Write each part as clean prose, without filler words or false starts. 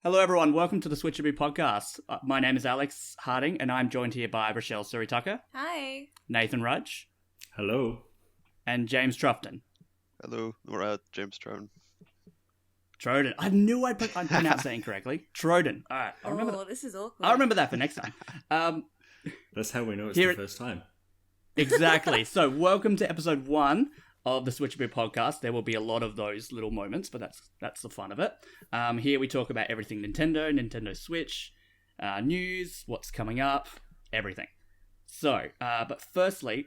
Hello everyone, welcome to the Switchaboo podcast. My name is Alex Harding and I'm joined here by Rachelle Suri-Tucker. Hi. Nathan Rudge. Hello. And James Troughton. Hello, we're James Troughton. Troughton. I knew I'd pronounce that incorrectly. Troughton. Alright, I remember that. This is awkward. I'll remember that for next time. That's how we know it's the first time. Exactly. So welcome to episode 1 of the Switchaboo podcast. There will be a lot of those little moments, but that's the fun of it. Here we talk about everything Nintendo, Nintendo Switch, news, what's coming up, everything. So, but firstly,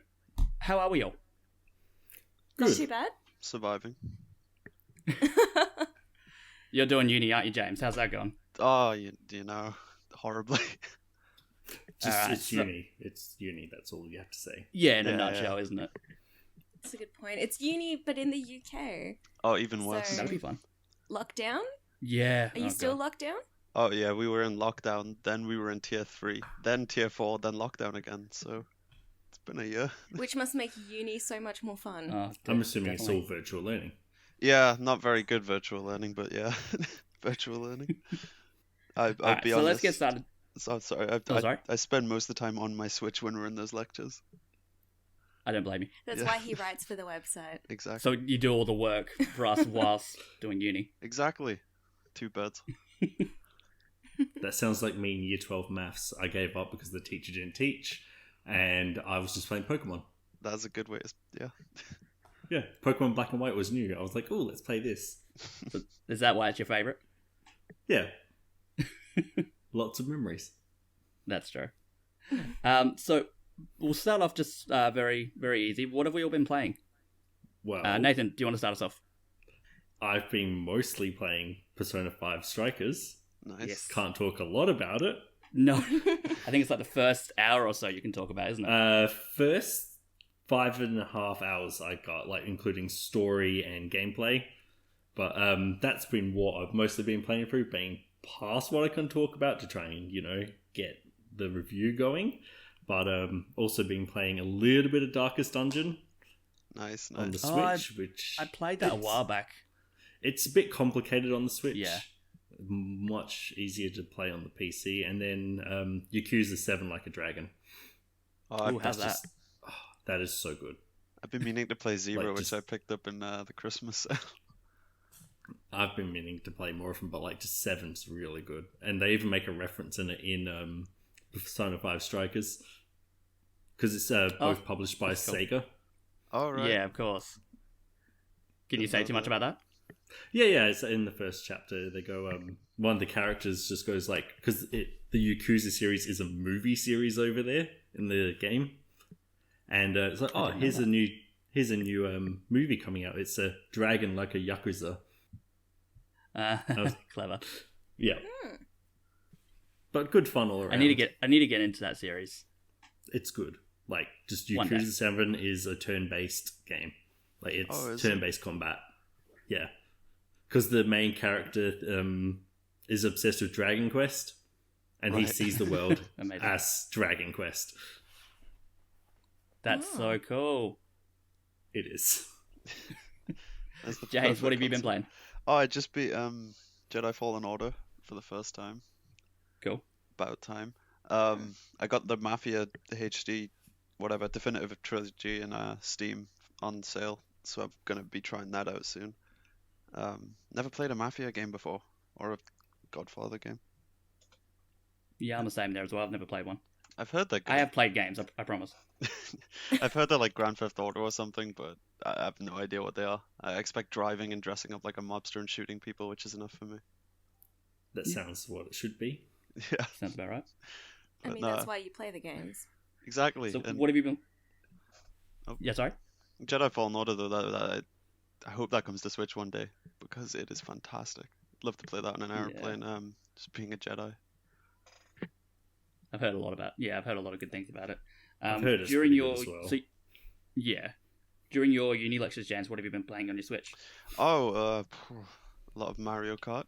how are we all? Not too bad. Surviving. You're doing uni, aren't you, James? How's that going? Oh, you know, horribly. It's uni. It's uni, that's all you have to say. Yeah, in a nutshell, isn't it? That's a good point. It's uni, but in the UK. Oh, even worse. That'll be fun. Lockdown? Yeah. Are you still locked down? Oh, yeah, we were in lockdown, then we were in tier 3, then tier 4, then lockdown again, so it's been a year. Which must make uni so much more fun. I'm assuming it's all virtual learning. Yeah, not very good virtual learning, but yeah, virtual learning. I'll be honest. So let's get started. So, sorry, I spend most of the time on my Switch when we're in those lectures. I don't blame you. That's why he writes for the website. Exactly. So you do all the work for us whilst doing uni. Exactly. 2 birds. That sounds like me in year 12 maths. I gave up because the teacher didn't teach, and I was just playing Pokemon. That's a good way to, yeah. Yeah, Pokemon Black and White was new. I was like, oh, let's play this. So is that why it's your favourite? Yeah. Lots of memories. That's true. So we'll start off just very, very easy. What have we all been playing? Well, Nathan, do you want to start us off? I've been mostly playing Persona 5 Strikers. Nice. Yes. Can't talk a lot about it. No. I think it's like the first hour or so you can talk about, isn't it? First 5.5 hours I got, like including story and gameplay. But that's been what I've mostly been playing through, being past what I can talk about to try and, get the review going. But also been playing a little bit of Darkest Dungeon. Nice. On the Switch, which I played that a while back. It's a bit complicated on the Switch. Yeah. Much easier to play on the PC. And then Yakuza 7 Like a Dragon. Oh, how's that? That is so good. I've been meaning to play Zero, which I picked up in the Christmas sale. I've been meaning to play more of them, but just 7's really good. And they even make a reference in it in Persona 5 Strikers. Because it's both published by Sega. Oh, right. Yeah, of course. Can you say too much about that? Yeah, it's in the first chapter. They go, one of the characters just goes because the Yakuza series is a movie series over there in the game. And it's like, here's a new movie coming out. It's a dragon like a Yakuza. Clever. Yeah. But good fun all around. I need to get into that series. It's good. Just Yakuza 7 is a turn-based game. It's turn-based combat. Yeah. Because the main character is obsessed with Dragon Quest, and he sees the world as Dragon Quest. That's so cool. It is. James, what have you been playing? Oh, I just beat Jedi Fallen Order for the first time. Cool. About time. I got the Mafia HD, Definitive Trilogy in Steam on sale, so I'm going to be trying that out soon. Never played a Mafia game before, or a Godfather game. Yeah, I'm the same there as well. I've never played one. I've heard that. I have played games, I promise. I've heard they're like Grand Theft Auto or something, but I have no idea what they are. I expect driving and dressing up like a mobster and shooting people, which is enough for me. That sounds what it should be. Yeah. Sounds about right. But that's why you play the games. Exactly. So what have you been... Yeah, sorry? Jedi Fallen Order, though, I hope that comes to Switch one day, because it is fantastic. Love to play that on an airplane, just being a Jedi. I've heard a lot of good things about it. I've heard it's during your good as well. So, yeah, during your uni lectures, James, what have you been playing on your Switch? Oh, a lot of Mario Kart.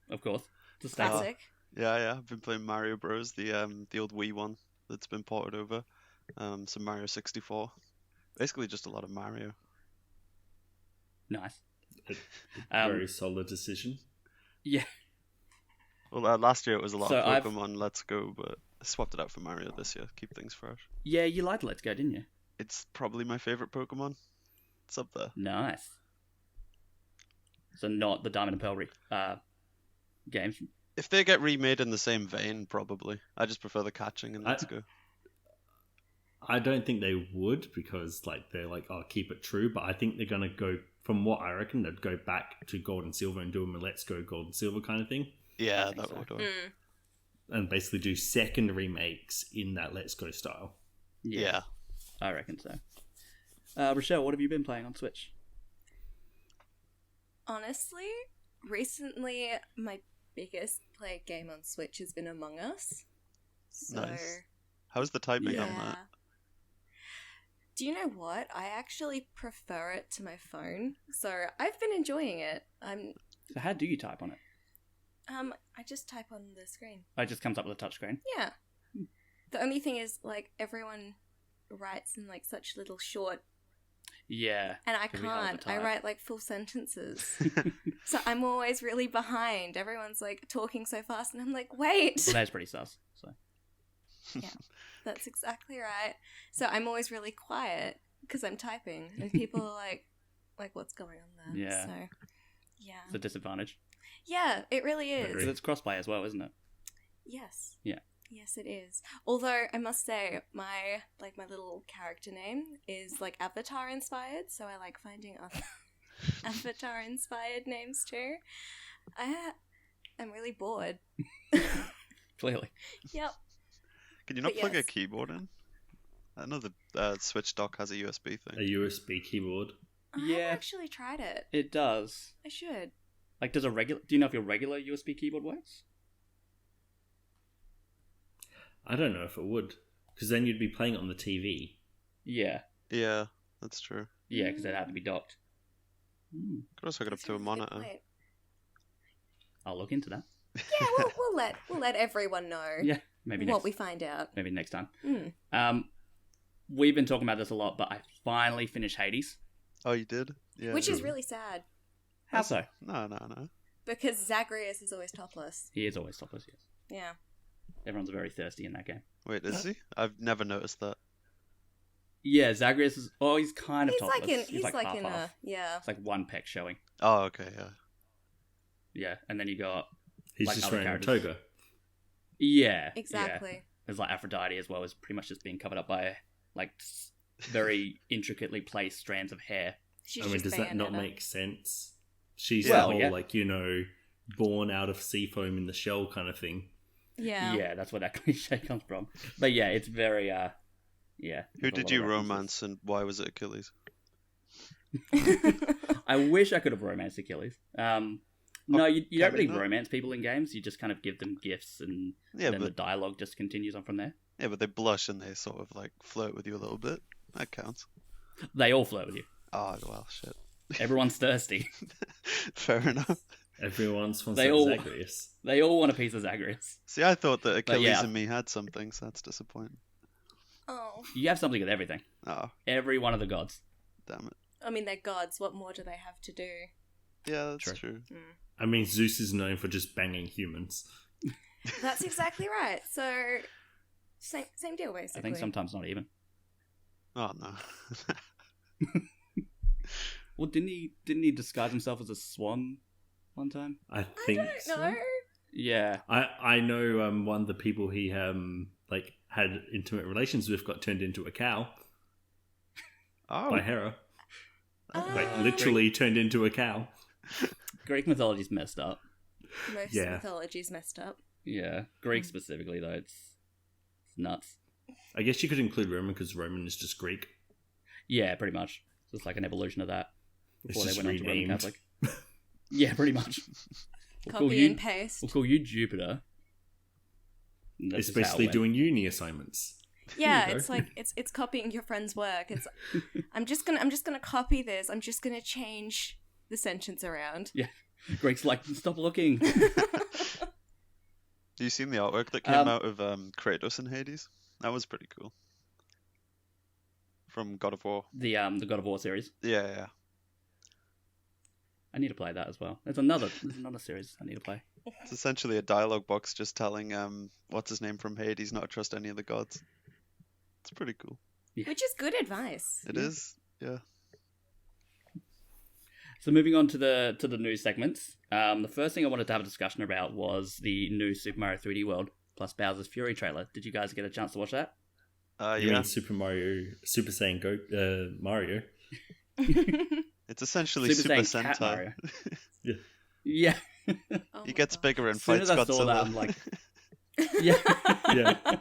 Of course, it's a Classic. Yeah. I've been playing Mario Bros. The old Wii one that's been ported over. Some Mario 64. Basically, just a lot of Mario. Nice. Very solid decision. Yeah. Well, last year it was a lot So of I've- Pokemon Let's Go, but I swapped it out for Mario this year. Keep things fresh. Yeah, you liked Let's Go, didn't you? It's probably my favorite Pokemon. It's up there. Nice. So not the Diamond and Pearl games. If they get remade in the same vein, probably. I just prefer the catching in Let's Go. I don't think they would because they're like, oh, keep it true. But I think they're gonna go, from what I reckon, they'd go back to Gold and Silver and do a Let's Go Gold and Silver kind of thing, Yeah, think that so. would work. and basically do second remakes in that Let's Go style. Yeah. I reckon so. Rachelle, what have you been playing on Switch? Honestly, recently my biggest played game on Switch has been Among Us. So, Nice. How's the typing on yeah. that? Do you know what? I actually prefer it to my phone. So I've been enjoying it. So how do you type on it? I just type on the screen. Oh, it just comes up with a touchscreen. Yeah. The only thing is, everyone writes in, such little short... Yeah. And I 'cause we held the can't. I type. write, full sentences. So I'm always really behind. Everyone's, talking so fast, and I'm like, wait! Well, that's pretty sus. So Yeah, that's exactly right. So I'm always really quiet, because I'm typing. And people are like, what's going on there? Yeah. So, yeah. it's a disadvantage. Yeah, it really is. Because it's crossplay as well, isn't it? Yes. Yeah. Yes, it is. Although I must say, my little character name is Avatar inspired, so I like finding other Avatar inspired names too. I'm really bored. Clearly. Yep. Can you not But plug a yes. keyboard in? I know the Switch dock has a USB A thing. USB keyboard. I Yeah. haven't actually tried it. It does. I should. Does a regular... Do you know if your regular USB keyboard works? I don't know if it would, because then you'd be playing it on the TV. Yeah. Yeah, that's true. Yeah, because it'd have to be docked. Could also hook it up That's to a really good monitor. point. I'll look into that. Yeah, we'll let everyone know Yeah, maybe what next. we find out. Maybe next time. Mm. We've been talking about this a lot, but I finally finished Hades. Oh, you did? Yeah. Which is really sad, How so? No. because Zagreus is always topless. He is always topless, yes. Yeah. Everyone's very thirsty in that game. Wait, is he? I've never noticed that. Yeah, Zagreus is... Oh, he's kind of He's topless. he's like half, in half. a, yeah. It's like one peck showing. Oh, okay, yeah. Yeah, and then you got... He's Like just other wearing characters. a toga. Yeah. Exactly. Yeah. There's like Aphrodite as well, is pretty much just being covered up by very intricately placed strands of hair. She's I mean, just does that not Bayonetta. make sense? She's Well, the whole, yeah. born out of sea foam in the shell kind of thing. Yeah. Yeah, that's where that cliche comes from. But yeah, it's very, yeah. Who there's a did lot you of references. romance and why was it Achilles? I wish I could have romanced Achilles. No, you don't can really you not? romance people in games. You just kind of give them gifts, and Yeah, then the but dialogue just continues on from there. they blush and they sort of flirt with you a little bit. That counts. They all flirt with you. Oh well, shit. Everyone's thirsty. Fair enough. Everyone's wants They that all- Zagreus. They all want a piece of Zagreus. See, I thought that Achilles yeah. and me had something, so that's disappointing. Oh. You have something with everything. Oh, Every one of the gods. damn it. I mean, they're gods. What more do they have to do? Yeah, that's True. true. I mean, Zeus is known for just banging humans. That's exactly right. So, same deal, basically. I think sometimes not even. Oh no. Well, didn't he disguise himself as a swan one time? I I think don't so. know. Yeah. I know one of the people he had intimate relations with got turned into a cow Oh, by Hera. Like Ah. literally turned into a cow. Greek mythology's messed up. Most Yeah. mythology's messed up. Yeah. Greek specifically, though, it's nuts. I guess you could include Roman because Roman is just Greek. Yeah, pretty much. Just like an evolution of that. It's Before they just went on to Roman renamed. Catholic. Yeah, pretty much. We'll call Copy you, and paste. We'll call you Jupiter. And that's It's just how it basically went. doing uni assignments. Yeah, There you it's go. like it's copying your friend's work. It's I'm just gonna copy this. I'm just gonna change the sentence around. Greg's like, stop looking. do you seen the artwork that came Um, out of Kratos and Hades? That was pretty cool. From God of War. The God of War series. Yeah. I need to play that as well. There's another series I need to play. It's essentially a dialogue box just telling what's his name from Hades not to trust any of the gods. It's pretty cool. Yeah. Which is good advice. It is, yeah. So moving on to the news segments. The first thing I wanted to have a discussion about was the new Super Mario 3D World plus Bowser's Fury trailer. Did you guys get a chance to watch that? You Yeah. mean Super Saiyan Go Mario? It's essentially Super Saiyan Cat Sentai. Mario. Yeah. Yeah. Oh He my gets God. bigger and As soon fights as I saw Godzilla. that, I'm like, yeah. Yeah.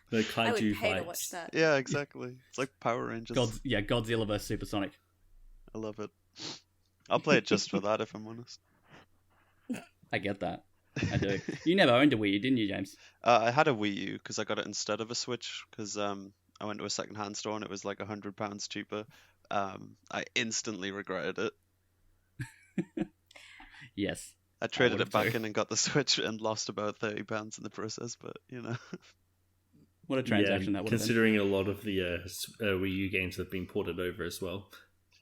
The I would kaiju pay to fights. watch that. Yeah, exactly. It's like Power Rangers. Godzilla vs Supersonic. I love it. I'll play it just for that, if I'm honest. I get that. I do. You never owned a Wii U, didn't you, James? I had a Wii U because I got it instead of a Switch because I went to a second-hand store and it was like £100 cheaper. I instantly regretted it. Yes. I traded would've it back too. in and got the Switch and lost about £30 in the process, but you know. What a transaction that would have been. considering a lot of the Wii U games have been ported over as well.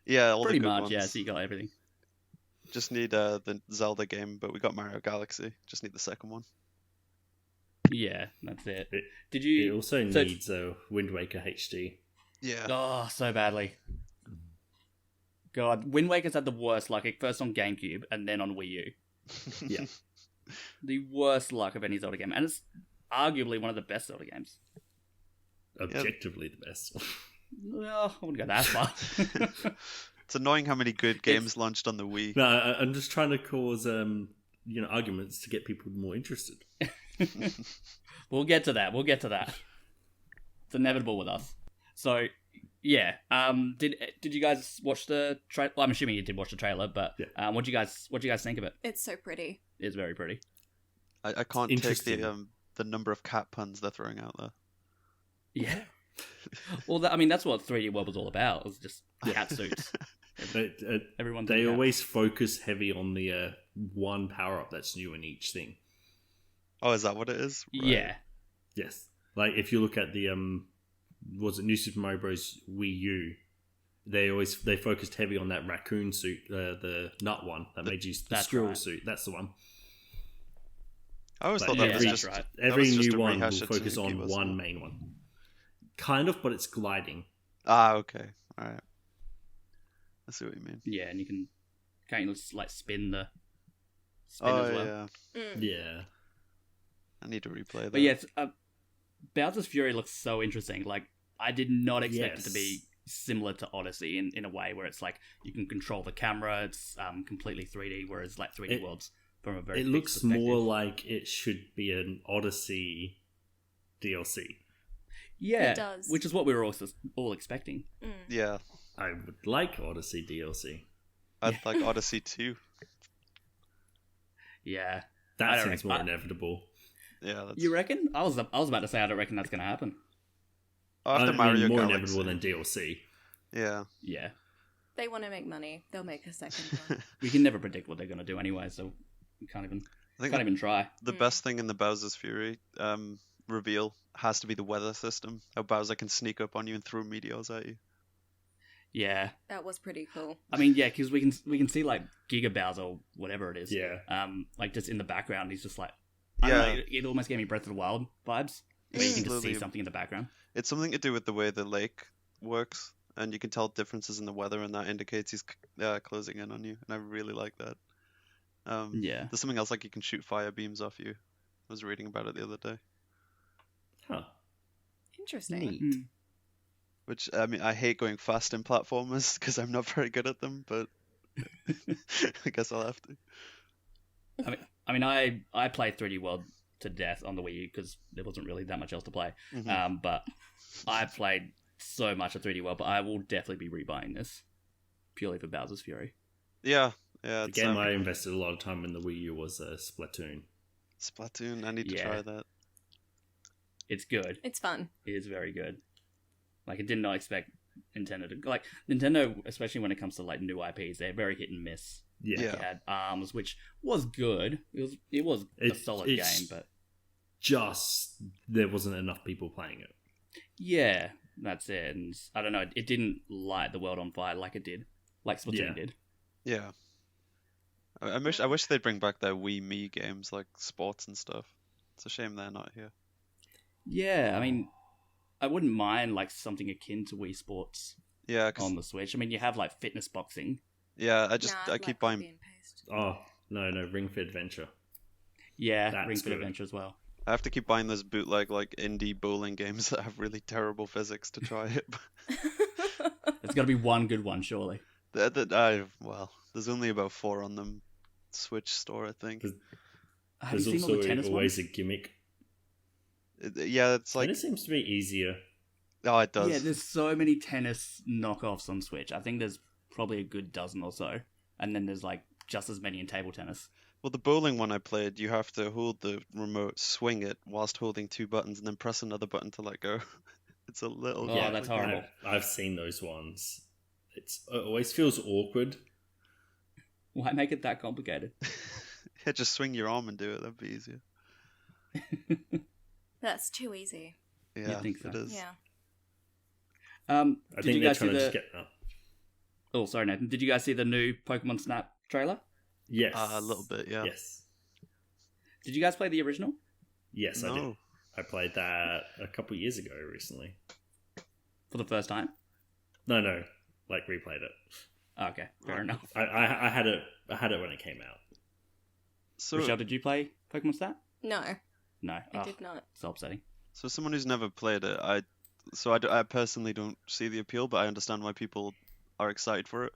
Yeah, all Pretty the good much, ones. yeah. So you got everything. Just need the Zelda game, but we got Mario Galaxy. Just need the second one. Yeah, that's it. It- Did It you? also so- needs Wind Waker HD. Yeah. Oh, so badly. God, Wind Waker's had the worst luck. First on GameCube and then on Wii U. Yeah. The worst luck of any Zelda game, and it's arguably one of the best Zelda games. Objectively the best. Well, I wouldn't go that far. It's annoying how many good games launched on the Wii. No, I'm just trying to cause arguments to get people more interested. We'll get to that. It's inevitable with us. So, yeah. Did you guys watch the trailer? Well, I'm assuming you did watch the trailer, but Yeah. what do you guys think of it? It's so pretty. It's very pretty. I can't take Interesting. the number of cat puns they're throwing out there. Yeah. Well, that's what 3D World was all about. It was just cat suits. Everyone's They a cat. always focus heavy on the one power up that's new in each thing. Oh, is that what it is? Right. Yeah. Yes, like if you look at the was it New Super Mario Bros. Wii U? They focused heavy on that raccoon suit, the nut one that made you the That's squirrel right. suit. That's the one. I always But thought that yeah, was that's just right. that Every was just new a one will rehash of focus Tanuki, on wasn't one it? main one. Kind of, but it's gliding. Ah, okay. All right. I see what you mean. Yeah, and you can't you just like spin Oh, as well. yeah. Mm. Yeah. I need to replay that. But yes, Bowser's Fury looks so interesting. Like, I did not expect it to be similar to Odyssey in a way where it's like you can control the camera. It's completely 3D, whereas like 3D Worlds from a very It fixed looks perspective. more like it should be an Odyssey DLC. Yeah, It does. which is what we were all expecting. Mm. Yeah. I would like Odyssey DLC. I'd like Odyssey 2. Yeah, I That don't seems reckon- more inevitable. Yeah, that's you reckon? I was about to say I don't reckon that's going to happen. after I mean, Mario more Galaxy. inevitable than DLC. Yeah. Yeah, They want to make money. They'll make a second one. we can never predict what they're going to do anyway, so we can't even I think try. the best thing in the Bowser's Fury reveal has to be the weather system. How Bowser can sneak up on you and throw meteors at you. Yeah, That was pretty cool. I mean, yeah, because we can see like Giga Bowser or whatever it is. Yeah. Like just in the background, he's just like, I don't know, it almost gave me Breath of the Wild vibes. Where you can just see Slowly- something in the background. It's something to do with the way the lake works, and you can tell differences in the weather, and that indicates he's closing in on you. And I really like that. Yeah. There's something else like you can shoot fire beams off you. I was reading about it the other day. Huh. Interesting. Neat. Which, I mean, I hate going fast in platformers because I'm not very good at them, but I guess I'll have to. I mean, I played 3D World to death on the Wii U because there wasn't really that much else to play. Mhm. But I played so much of 3D World, but I will definitely be rebuying this purely for Bowser's Fury. Yeah, The it's game I invested a lot of time in the Wii U was Splatoon. Splatoon. I need to Yeah. try that. It's good. It's fun. It is very good. Like, I did not expect Nintendo to... Like, Nintendo, especially when it comes to, like, new IPs, they're very hit and miss. Yeah. Yeah. They had ARMS, which was good. It was a solid it's- game, but... Just there wasn't enough people playing it. Yeah, that's it. And I don't know, it didn't light the world on fire like it did. Like Splatoon Yeah. did. Yeah. I wish they'd bring back their Wii Me games like sports and stuff. It's a shame they're not here. Yeah, I mean, I wouldn't mind like something akin to Wii Sports Yeah, 'cause- on the Switch. I mean, you have like fitness boxing. yeah. I Nah, keep like buying. copy and paste. Oh, no, Ring Fit Adventure. Yeah, That's Ring Fit good. Adventure as well. I have to keep buying those bootleg like indie bowling games that have really terrible physics to try it. There's got to be one good one, surely. Well, there's only about 4 on the Switch store, I think. There's- Have you There's seen all also the tennis always ones? a gimmick. Yeah, it's like And it seems to be easier. oh, it does. Yeah, there's so many tennis knockoffs on Switch. I think there's probably a good dozen or so. And then there's like just as many in table tennis. Well, the bowling one I played, you have to hold the remote, swing it whilst holding 2 buttons, and then press another button to let go. It's a little. Oh, that's horrible. I've seen those ones. It always feels awkward. Why make it that complicated? Yeah, just swing your arm and do it. That'd be easier. That's too easy. Yeah, think so? it is. Yeah. I Did think you they're guys see trying to the? just get up. Oh, sorry, Nathan. Did you guys see the new Pokemon Snap trailer? Yes. A little bit, yeah. Yes. Did you guys play the original? Yes, I did. No. I played that a couple years ago recently. For the first time? No, like replayed it. Okay, fair enough. I had it when it came out. So, Rachelle, did you play Pokemon Snap? No, No. I Oh, did not. so upsetting. so someone who's never played it, I personally don't see the appeal, but I understand why people are excited for it.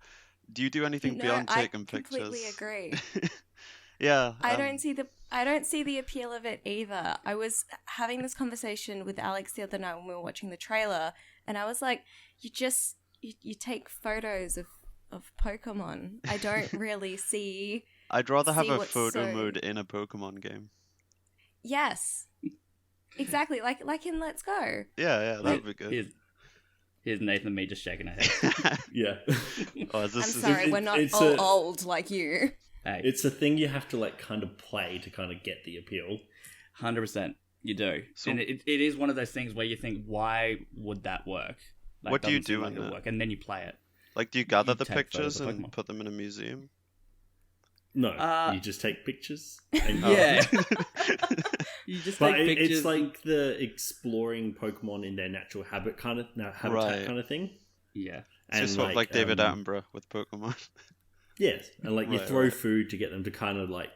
Do you do anything No, beyond I taking pictures? completely agree. Yeah. I don't see the appeal of it either. I was having this conversation with Alex the other night when we were watching the trailer, and I was like, you take photos of Pokemon. I don't really see. I'd rather have see a what's photo so- mode in a Pokemon game. Yes, exactly. Like in Let's Go. Yeah, that would be good. Here's Nathan and me just shaking our heads. Yeah. Oh, is I'm this sorry, we're not it's all a- old like you. Hey, It's a thing you have to like kind of play to kind of get the appeal. 100%. You do. So- And it is one of those things where you think, why would that work? Like, What do you doesn't seem do like in it'll that? work. And then you play it. Like, do you gather You the take pictures photos of and Pokemon. put them in a museum? No, Uh, you just take pictures. And Yeah. You just But take pictures. it's like the exploring Pokemon in their natural habitat Right. kind of thing. Yeah. It's just sort of like David Attenborough with Pokemon. Yes, and like you Right, throw right. food to get them to kind of like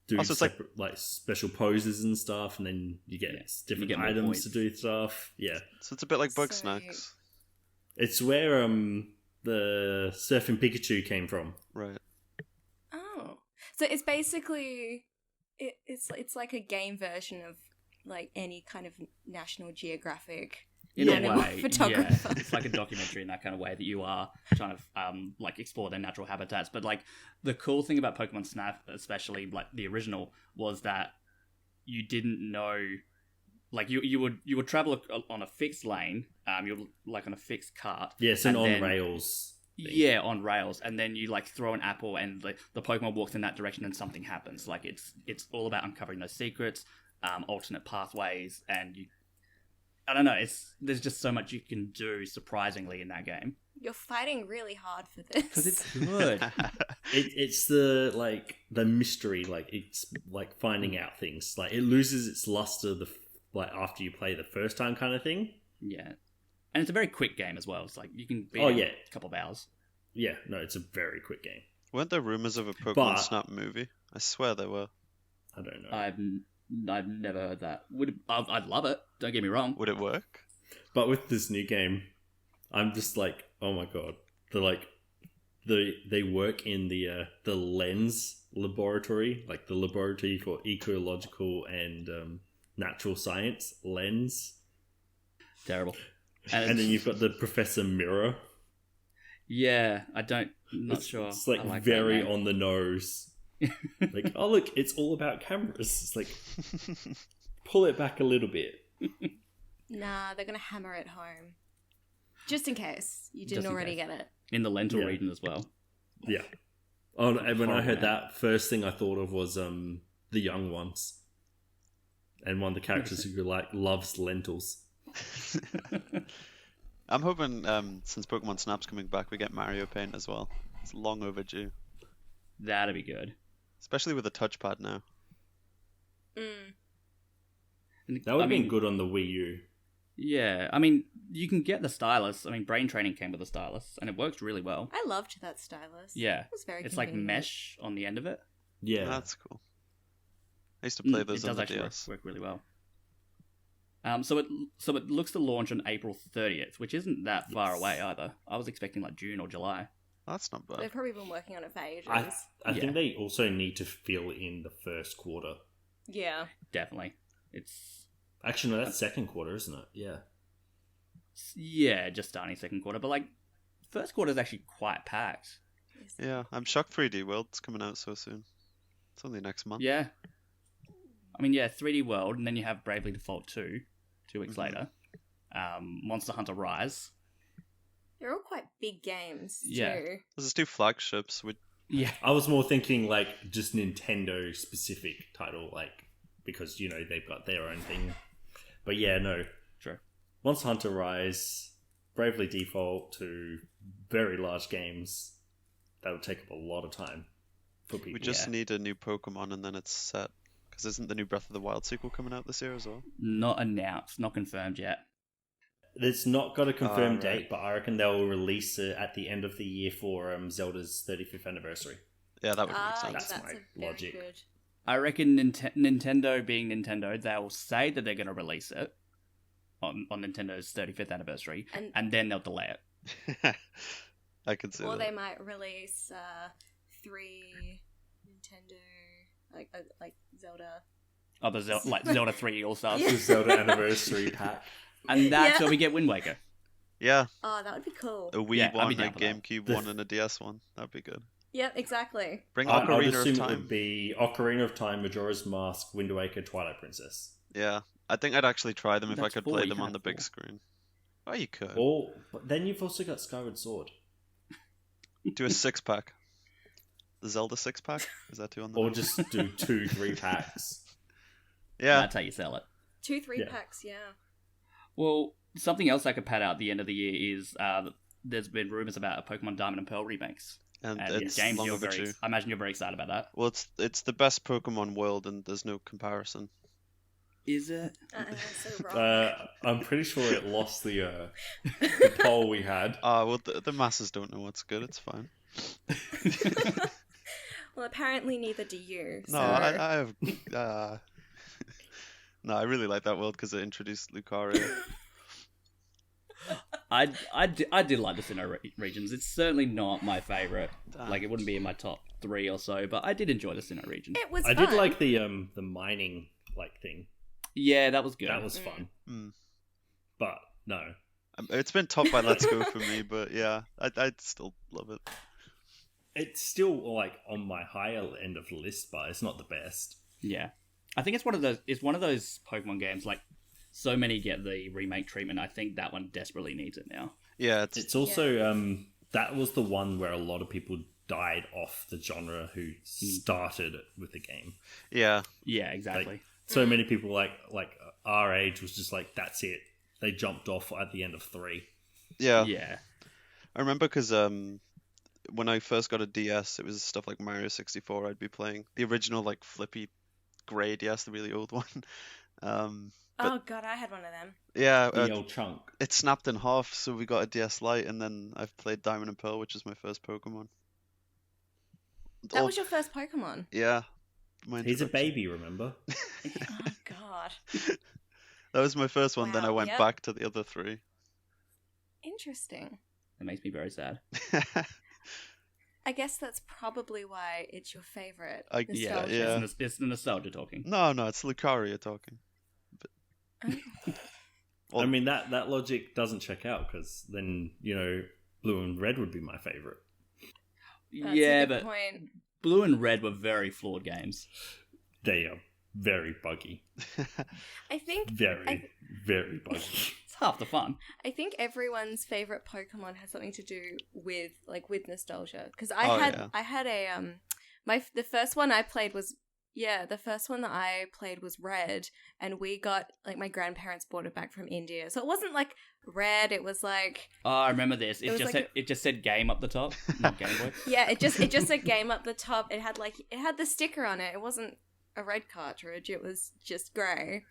do Also, it's like- separate, like special poses and stuff, and then you get Yeah, different you get more items points. to do stuff. Yeah, So it's a bit like Bug So- Snacks. it's where the Surfing Pikachu came from. Right. Oh, so it's basically it's like a game version of like any kind of National Geographic In Yeah. a way, yeah. photographer. It's like a documentary in that kind of way that you are trying to like explore their natural habitats. But like the cool thing about Pokemon Snap, especially like the original, was that you didn't know, like you would travel on a fixed lane, you're like on a fixed cart. Yes, and And on then- rails. thing. Yeah, on rails, and then you like throw an apple, and the Pokemon walks in that direction, and something happens. Like it's all about uncovering those secrets, alternate pathways, and I don't know. There's just so much you can do surprisingly in that game You're fighting really hard for this. because it's good. It's the mystery, like it's like finding out things. Like it loses its luster like after you play the first time kind of thing. Yeah, and it's a very quick game as well. It's like you can beat Oh, it in yeah. a couple of hours. Yeah, no, it's a very quick game. Weren't there rumors of a Pokemon But- Snap movie? I swear there were. I don't know. I've never heard that. I'd love it. Don't get me wrong. Would it work? But with this new game, I'm just like, oh my god! They work in the lens laboratory, like the laboratory for ecological and natural science lens, Terrible. and then you've got the Professor Mirror. Yeah, I'm not It's, sure. it's like, I that very name. on the nose. Like, oh look, it's all about cameras. It's like pull it back a little bit. Nah, they're gonna hammer it home, just in case you Just didn't in already case. get it. in the lentil Yeah. region as well. Yeah. Oh, and when I Horrible heard name. that, first thing I thought of was the young ones, and one of the characters who like loves lentils. I'm hoping since Pokemon Snap's coming back, we get Mario Paint as well. It's long overdue. That'd be good. especially with a touchpad now. That would have been good on the Wii U. Yeah, I mean, you can get the stylus. I mean, Brain Training came with a stylus, and it works really well. I loved that stylus. Yeah. It was very It's like convenient. mesh on the end of it. Yeah. That's cool. I used to play those It on does the actually DS. work really well. So it looks to launch on April 30th, which isn't that far away either. I was expecting like June or July. That's not bad. They've probably been working on it for ages. I think they also need to fill in the first quarter. Yeah. Definitely. It's Actually, no, that's second quarter, isn't it? Yeah. just starting second quarter, but like first quarter is actually quite packed. Yeah, I'm shocked 3D World's coming out so soon. It's only next month. Yeah. I mean, 3D World, and then you have Bravely Default 2, 2 weeks later. Monster Hunter Rise. They're all quite big games, Yeah. too. There's just 2 flagships with Yeah. I was more thinking like just Nintendo specific title, like because they've got their own thing. But yeah, no. True. Monster Hunter Rise, Bravely Default, 2 very large games that would take up a lot of time for people. We just need a new Pokemon and then it's set. Because isn't the new Breath of the Wild sequel coming out this year as well? Not announced, not confirmed yet. It's not got a confirmed right. date, but I reckon they'll release it at the end of the year for Zelda's 35th anniversary. Yeah, that would make sense. That's that's my a very logic. good. I reckon Nintendo being Nintendo, they'll say that they're going to release it on Nintendo's 35th anniversary, and then they'll delay it. I can see Or that. they might release 3 Nintendo, like Zelda. Oh, the Zelda 3 All Stars. Yeah. The Zelda anniversary pack. And that's Yeah. where we get Wind Waker. Yeah, Oh, that would be cool. a Wii Yeah, I'd be one, a down for that. GameCube one, and a DS one. That'd be good. Yep, exactly. Bring I'd Ocarina assume of it Time. would be Ocarina of Time, Majora's Mask, Wind Waker, Twilight Princess. Yeah, I think I'd actually try them if I That's could 4, play you them can on the have big 4. screen. Oh, you could. But then you've also got Skyward Sword. Do a 6-pack. The Zelda 6-pack? Is that 2 on the Or menu? just do 2 3-packs. Yeah. That's how you sell it. 2 3 Yeah. packs, yeah. Well, something else I could pad out at the end of the year is there's been rumors about a Pokemon Diamond and Pearl remakes. And And it's James, long overdue. I imagine you're very excited about that. Well, it's the best Pokemon world, and there's no comparison. Is it? So wrong. I'm pretty sure it lost the poll we had. Well, the masses don't know what's good. It's fine. Well, apparently neither do you. No, so... I have. No, I really like that world because it introduced Lucario. I did like the Sinnoh regions. It's certainly not my favorite. Damn. Like, it wouldn't be in my top 3 or so, but I did enjoy the Sinnoh region. It was I fun. did like the mining thing. Yeah, that was good. That was fun. Mm. But no. It's been topped by Let's Go for me, but yeah, I'd still love it. It's still like on my higher end of the list, but it's not the best. Yeah. I think it's one of those Pokemon games, like, so many get the remake treatment. I think that one desperately needs it now. Yeah, It's also that was the one where a lot of people died off the genre who started with the game. yeah. Yeah, exactly. So many people like our age was just like, that's it. They jumped off at the end of 3. Yeah. Yeah. I remember because when I first got a DS, it was stuff like Mario 64 I'd be playing. The original, like, flippy grey DS, the really old one. Oh god, I had one of them. Yeah, The old chunk. it snapped in half, so we got a DS Lite, and then I've played Diamond and Pearl, which is my first Pokemon. That was your first Pokemon. Yeah. my He's a introduction. baby, remember? Oh god. That was my first one, then I Wow, went yep. back to the other 3. Interesting. It makes me very sad. I guess that's probably why it's your favorite. Yeah, nostalgia. yeah. It's the nostalgia talking. No, it's Lucario talking. I mean, that logic doesn't check out because then, Blue and Red would be my favorite. That's Yeah, a good but point. Blue and Red were very flawed games. They are very buggy. I think Very, very buggy. It's half the fun. I think everyone's favorite Pokemon has something to do with nostalgia. Because Oh, I yeah. had a the first one I played was Yeah, the first one that I played was Red, and we got, like, my grandparents brought it back from India. So it wasn't, like, Red, it was, like... Oh, I remember this. It was It just said game up the top, not Game Boy. Yeah, it just said game up the top. It had the sticker on it. It wasn't a red cartridge, it was just grey.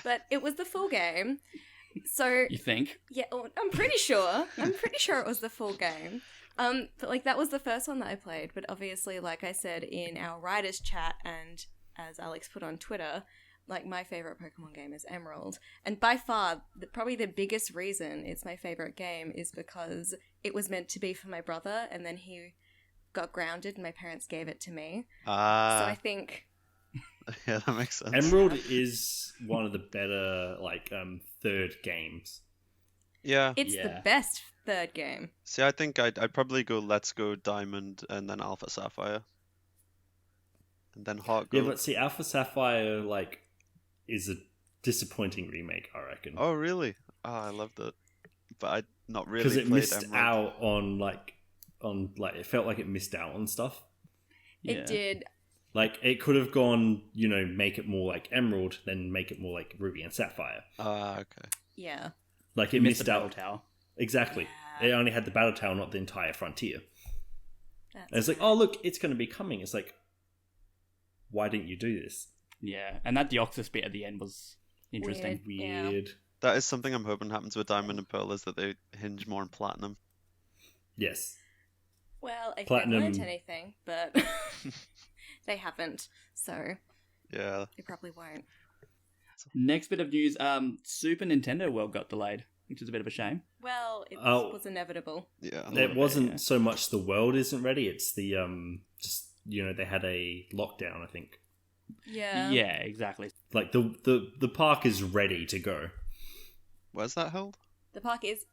But it was the full game. So... You think? Yeah, I'm pretty sure. I'm pretty sure it was the full game. But, like, that was the first one that I played. But obviously, like I said in our writers' chat and... as Alex put on Twitter, like, my favorite Pokemon game is Emerald. And by far, probably the biggest reason it's my favorite game is because it was meant to be for my brother, and then he got grounded and my parents gave it to me. So I think... Yeah, that makes sense. Emerald is one of the better, like, third games. Yeah. It's the best third game. See, I think I'd probably go Let's Go Diamond and then Alpha Sapphire. And then Heart Gold. Yeah, but see, Alpha Sapphire, like, is a disappointing remake, I reckon. Oh, really? Oh, I loved it. But I'd not really Because it played missed Emerald. out on, it felt like it missed out on stuff. It did. Like, it could have gone, make it more like Emerald, then make it more like Ruby and Sapphire. Okay. Yeah. Like, it Missed missed the out. Battle Tower. Exactly. Yeah. It only had the Battle Tower, not the entire frontier. That's And it's like, oh, look, it's going to be coming. It's like, why didn't you do this? Yeah, and that Deoxys bit at the end was interesting. Weird. That is something I'm hoping happens with Diamond and Pearl, is that they hinge more on Platinum. Yes. Well, if Platinum- they've learned anything, but they haven't, so Yeah. they probably won't. Next bit of news, Super Nintendo World got delayed, which is a bit of a shame. Well, it Oh. was inevitable. Yeah. It wasn't yeah. so much the world isn't ready, it's the, they had a lockdown, I think. Yeah. Yeah, exactly. Like, the park is ready to go. Where's that held? The park is...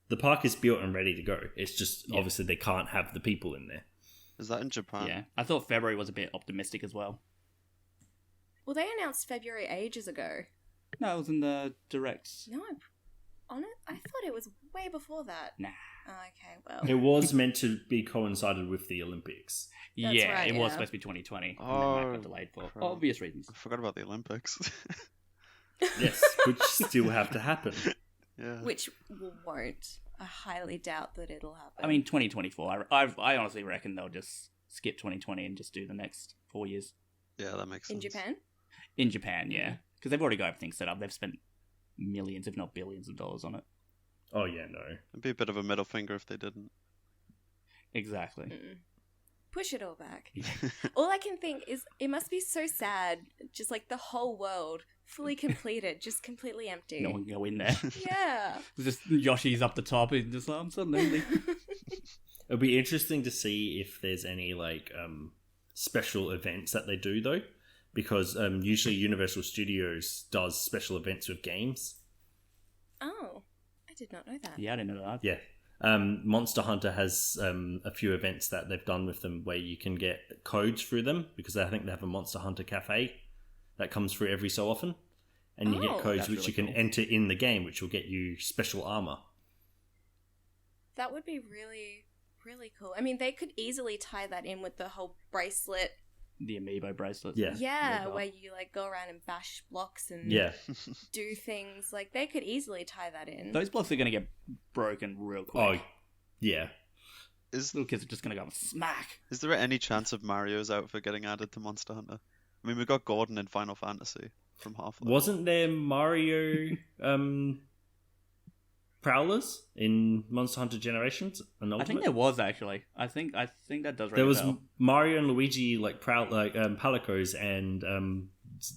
The park is built and ready to go. It's just, Yeah. obviously, they can't have the people in there. Is that in Japan? Yeah, I thought February was a bit optimistic as well. Well, they announced February ages ago. No, it was in the directs. No, on it? I thought it was way before that. Nah. Oh, okay, well. It was meant to be coincided with the Olympics. That's Yeah, right, it was yeah. supposed to be 2020. And then Oh, that got delayed for crap. obvious reasons. I forgot about the Olympics. Yes, which still have to happen. Yeah. Which won't. I highly doubt that it'll happen. I mean, 2024. I honestly reckon they'll just skip 2020 and just do the next 4 years. Yeah, that makes sense. in Japan? In Japan, yeah. Because they've already got everything set up. They've spent millions, if not billions of dollars on it. Oh, yeah, no. It'd be a bit of a middle finger if they didn't. Exactly. Mm. Push it all back. Yeah. All I can think is it must be so sad, just like the whole world fully completed, just completely empty. No one can go in there. Yeah. Just Yoshi's up the top and just like, I'm so lonely. It'll be interesting to see if there's any, like, special events that they do, though. Because usually Universal Studios does special events with games. Oh, I did not know that. Yeah, I didn't know that. Yeah. Monster Hunter has a few events that they've done with them where you can get codes through them, because I think they have a Monster Hunter cafe that comes through every so often. And you Oh. get codes That's which really you can cool. enter in the game, which will get you special armor. That would be really, really cool. I mean, they could easily tie that in with the whole bracelet. The amiibo bracelets. Yeah. Yeah, Really cool. where you like go around and bash blocks and Yeah. do things. Like they could easily tie that in. Those blocks are going to get broken real quick. Oh, yeah. Little kids are just going to go and smack. Is there any chance of Mario's outfit getting added to Monster Hunter? I mean, we got Gordon in Final Fantasy from Half-Life. Wasn't there Mario Prowlers in Monster Hunter Generations? And I think Ultimate? there was actually. I think that does ring There a was bell. Mario and Luigi Palicos and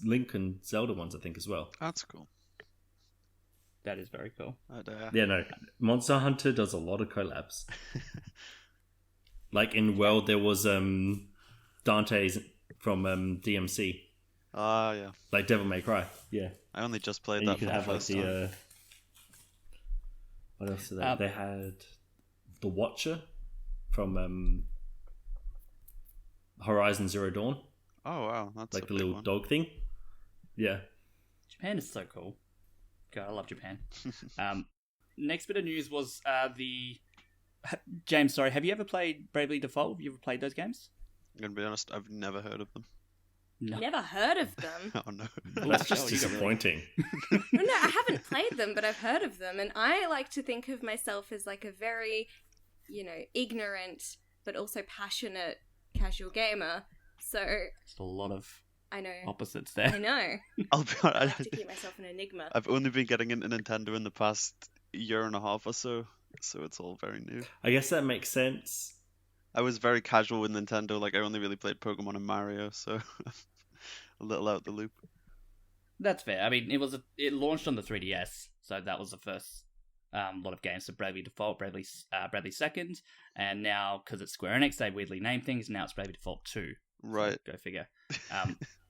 Link and Zelda ones, I think, as well. That's cool. That is very cool. Yeah, no. Monster Hunter does a lot of collabs. Like in World, there was Dante's from DMC, Ah, yeah. like Devil May Cry. Yeah, I only just played and you that could for the have like first time. the. What else did they? They had the Watcher from Horizon Zero Dawn, Oh, wow. That's like a the big little one. dog thing. Yeah. Japan is so cool. God, I love Japan. Next bit of news was James, sorry, have you ever played Bravely Default? Have you ever played those games? I'm going to be honest, I've never heard of them. No. Never heard of them. Oh no. That's just Rachelle, you got really- disappointing. No, I haven't played them, but I've heard of them, and I like to think of myself as like a very, ignorant but also passionate casual gamer. So Just a lot of I know. opposites I there. know. I'll be I honest. have to keep myself an enigma. I've only been getting into Nintendo in the past year and a half or so it's all very new. I guess that makes sense. I was very casual with Nintendo. Like I only really played Pokemon and Mario, so a little out the loop. That's fair. I mean, it launched on the 3DS, so that was the first lot of games. So Bravely Default, Bravely Second, and now because it's Square Enix, they weirdly named things. Now it's Bravely Default 2. Right. So go figure.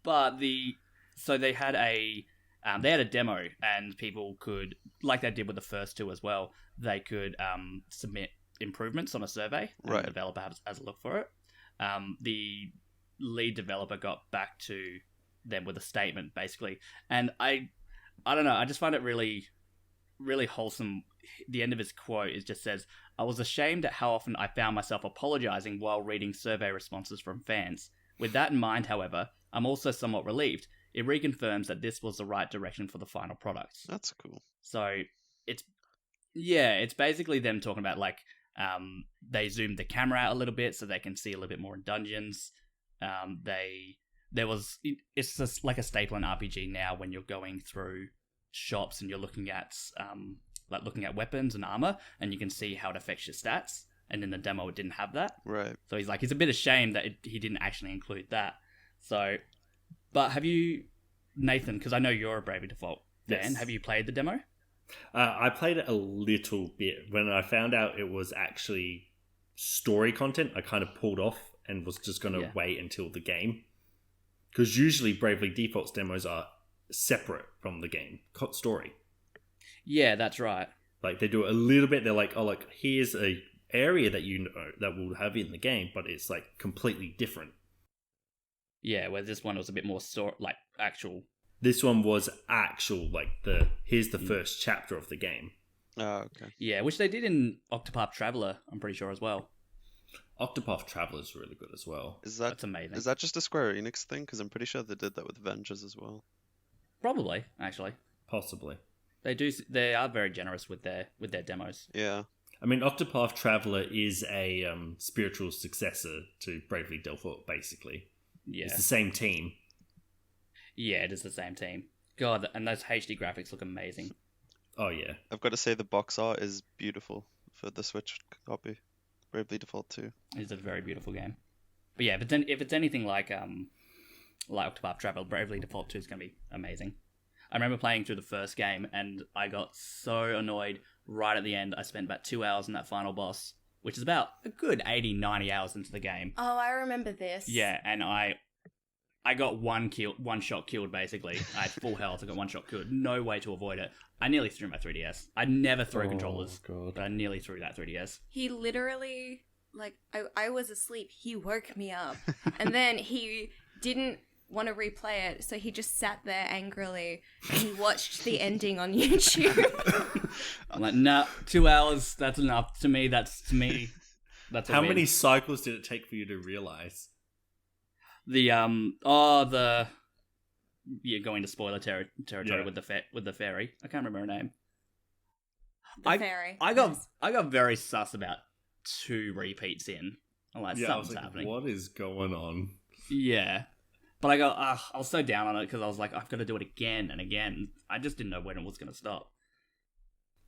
But they had a demo, and people could, like they did with the first two as well, they could submit improvements on a survey, and Right. the developer has a look for it. The lead developer got back to them with a statement, basically, and I don't know, I just find it really, really wholesome. The end of his quote just says, "I was ashamed at how often I found myself apologizing while reading survey responses from fans. With that in mind, however, I'm also somewhat relieved. It reconfirms that this was the right direction for the final product." That's cool. So it's basically them talking about like they zoomed the camera out a little bit so they can see a little bit more in dungeons. It's just like a staple in RPG now when you're going through shops and you're looking at weapons and armor, and you can see how it affects your stats. And in the demo, it didn't have that. Right. So he's a bit ashamed that he didn't actually include that. So, but have you, Nathan? Because I know you're a Bravely Default fan. Yes. Have you played the demo? I played it a little bit. When I found out it was actually story content, I kind of pulled off and was just going to wait until the game. Because usually Bravely Default's demos are separate from the game story. Yeah, that's right. Like they do it a little bit. They're like, oh, like here's a area that you know that we'll have in the game, but it's like completely different. Yeah, where this one was a bit more actual. This one was actual, like here's the first chapter of the game. Oh, okay. Yeah, which they did in Octopath Traveler, I'm pretty sure as well. Octopath Traveler is really good as well. That's amazing. Is that just a Square Enix thing? Because I'm pretty sure they did that with Avengers as well. Probably, actually. Possibly. They are very generous with their demos. Yeah. I mean, Octopath Traveler is a spiritual successor to Bravely Default, basically. Yeah. It's the same team. Yeah, it is the same team. God, and those HD graphics look amazing. Oh, yeah. I've got to say the box art is beautiful for the Switch copy. Bravely Default 2. It's a very beautiful game. But yeah, if it's anything like Octopath Traveler, Bravely Default 2 is going to be amazing. I remember playing through the first game, and I got so annoyed right at the end. I spent about 2 hours in that final boss, which is about a good 80, 90 hours into the game. Oh, I remember this. Yeah, and I got one shot killed, basically. I had full health, I got one shot killed. No way to avoid it. I nearly threw my 3DS. I never throw controllers, God. but I nearly threw that 3DS. He literally, I was asleep. He woke me up. And then he didn't want to replay it, so he just sat there angrily and he watched the ending on YouTube. I'm like, nah, 2 hours, that's enough. To me, that's a How win. many cycles did it take for you to realize? You're going to spoiler territory Yeah. with the fairy. I can't remember her name. The fairy. I got Yes. very sus about 2 repeats in. I'm like, Yeah, I was something's like, happening. what is going on? Yeah. But I was so down on it because I was like, I've got to do it again and again. I just didn't know when it was going to stop.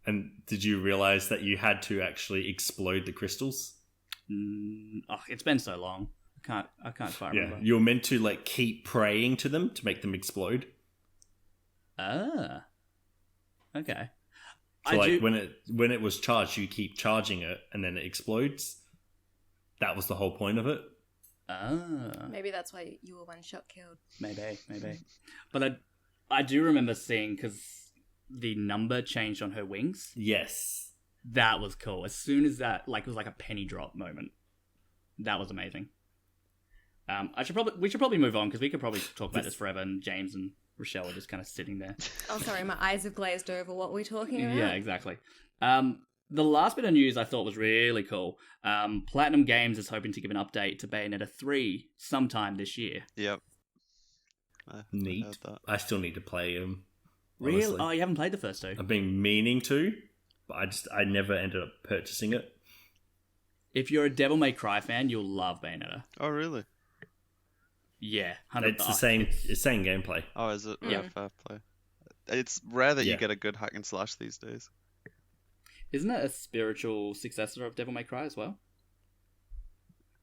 And did you realize that you had to actually explode the crystals? It's been so long. I can't quite remember. Yeah, you're meant to like keep praying to them to make them explode. Ah. Okay. So when it was charged, you keep charging it and then it explodes. That was the whole point of it. Ah. Maybe that's why you were one shot killed. Maybe. But I do remember seeing, because the number changed on her wings. Yes. That was cool. As soon as that, it was like a penny drop moment. That was amazing. We should probably move on, because we could probably talk about this forever, and James and Rachelle are just kind of sitting there. Oh, sorry, my eyes have glazed over. What we're talking about? Yeah, exactly. The last bit of news I thought was really cool. Platinum Games is hoping to give an update to Bayonetta 3 sometime this year. Yep. I Neat. heard that. I still need to play them. Really? Honestly. Oh, you haven't played the first two? I've been meaning to, but I never ended up purchasing it. If you're a Devil May Cry fan, you'll love Bayonetta. Oh, really? Yeah, 100%. It's the same. It's same gameplay. Oh, is it? Yeah. Yeah, fair play. It's rare that Yeah. you get a good hack and slash these days. Isn't it a spiritual successor of Devil May Cry as well?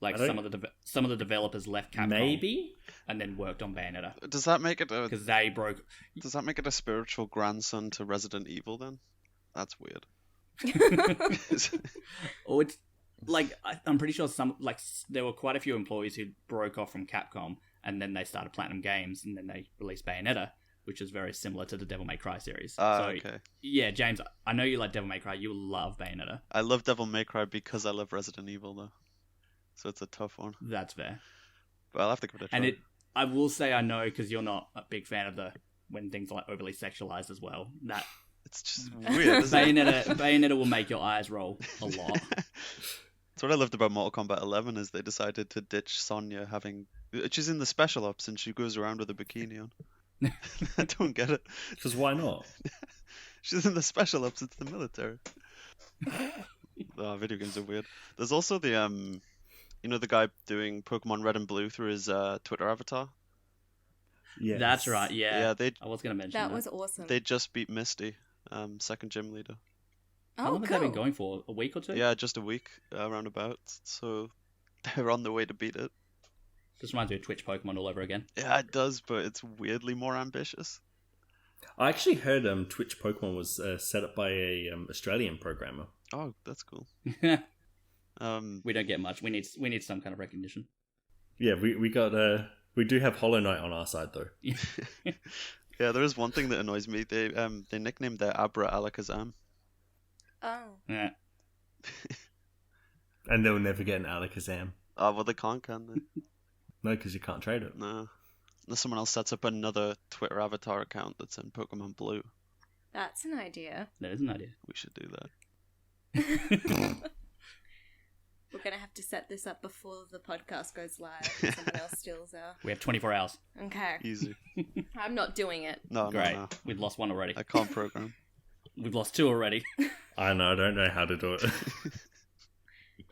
Like I some of the developers left Capcom Maybe. and then worked on Bayonetta Does that make it a because they broke. Does that make it a spiritual grandson to Resident Evil then? That's weird. Or it's like I'm pretty sure there were quite a few employees who broke off from Capcom and then they started Platinum Games and then they released Bayonetta, which is very similar to the Devil May Cry series. Okay. Yeah, James, I know you like Devil May Cry. You love Bayonetta. I love Devil May Cry because I love Resident Evil though. So it's a tough one. That's fair. But I'll have to give it a try. And I will say I know because you're not a big fan of when things are like overly sexualized as well. That It's just weird, isn't it? Bayonetta will make your eyes roll a lot. That's what I loved about Mortal Kombat 11 is they decided to ditch Sonya she's in the special ops and she goes around with a bikini on. I don't get it. Because why not? She's in the special ops, it's the military. Oh, video games are weird. There's also the the guy doing Pokemon Red and Blue through his Twitter avatar. Yeah, That's right. Yeah. Yeah, I was going to mention That was awesome. they just beat Misty, second gym leader. How Oh, long has cool. that been going for? A week or two? Yeah, just a week roundabout. So they're on the way to beat it. Just reminds me of Twitch Pokemon all over again. Yeah, it does, but it's weirdly more ambitious. I actually heard Twitch Pokemon was set up by a Australian programmer. Oh, that's cool. We don't get much. We need some kind of recognition. Yeah, we got we do have Hollow Knight on our side though. Yeah, there is one thing that annoys me. They nicknamed their Abra Alakazam. Oh. Yeah. And they'll never get an Alakazam. Oh, well, they can't, can they? No, because you can't trade it. No. Unless someone else sets up another Twitter avatar account that's in Pokemon Blue. That's an idea. That is an idea. We should do that. We're going to have to set this up before the podcast goes live. Someone else steals our... We have 24 hours. Okay. Easy. I'm not doing it. No, Great. no. We've lost one already. I can't program. We've lost two already. I know, I don't know how to do it.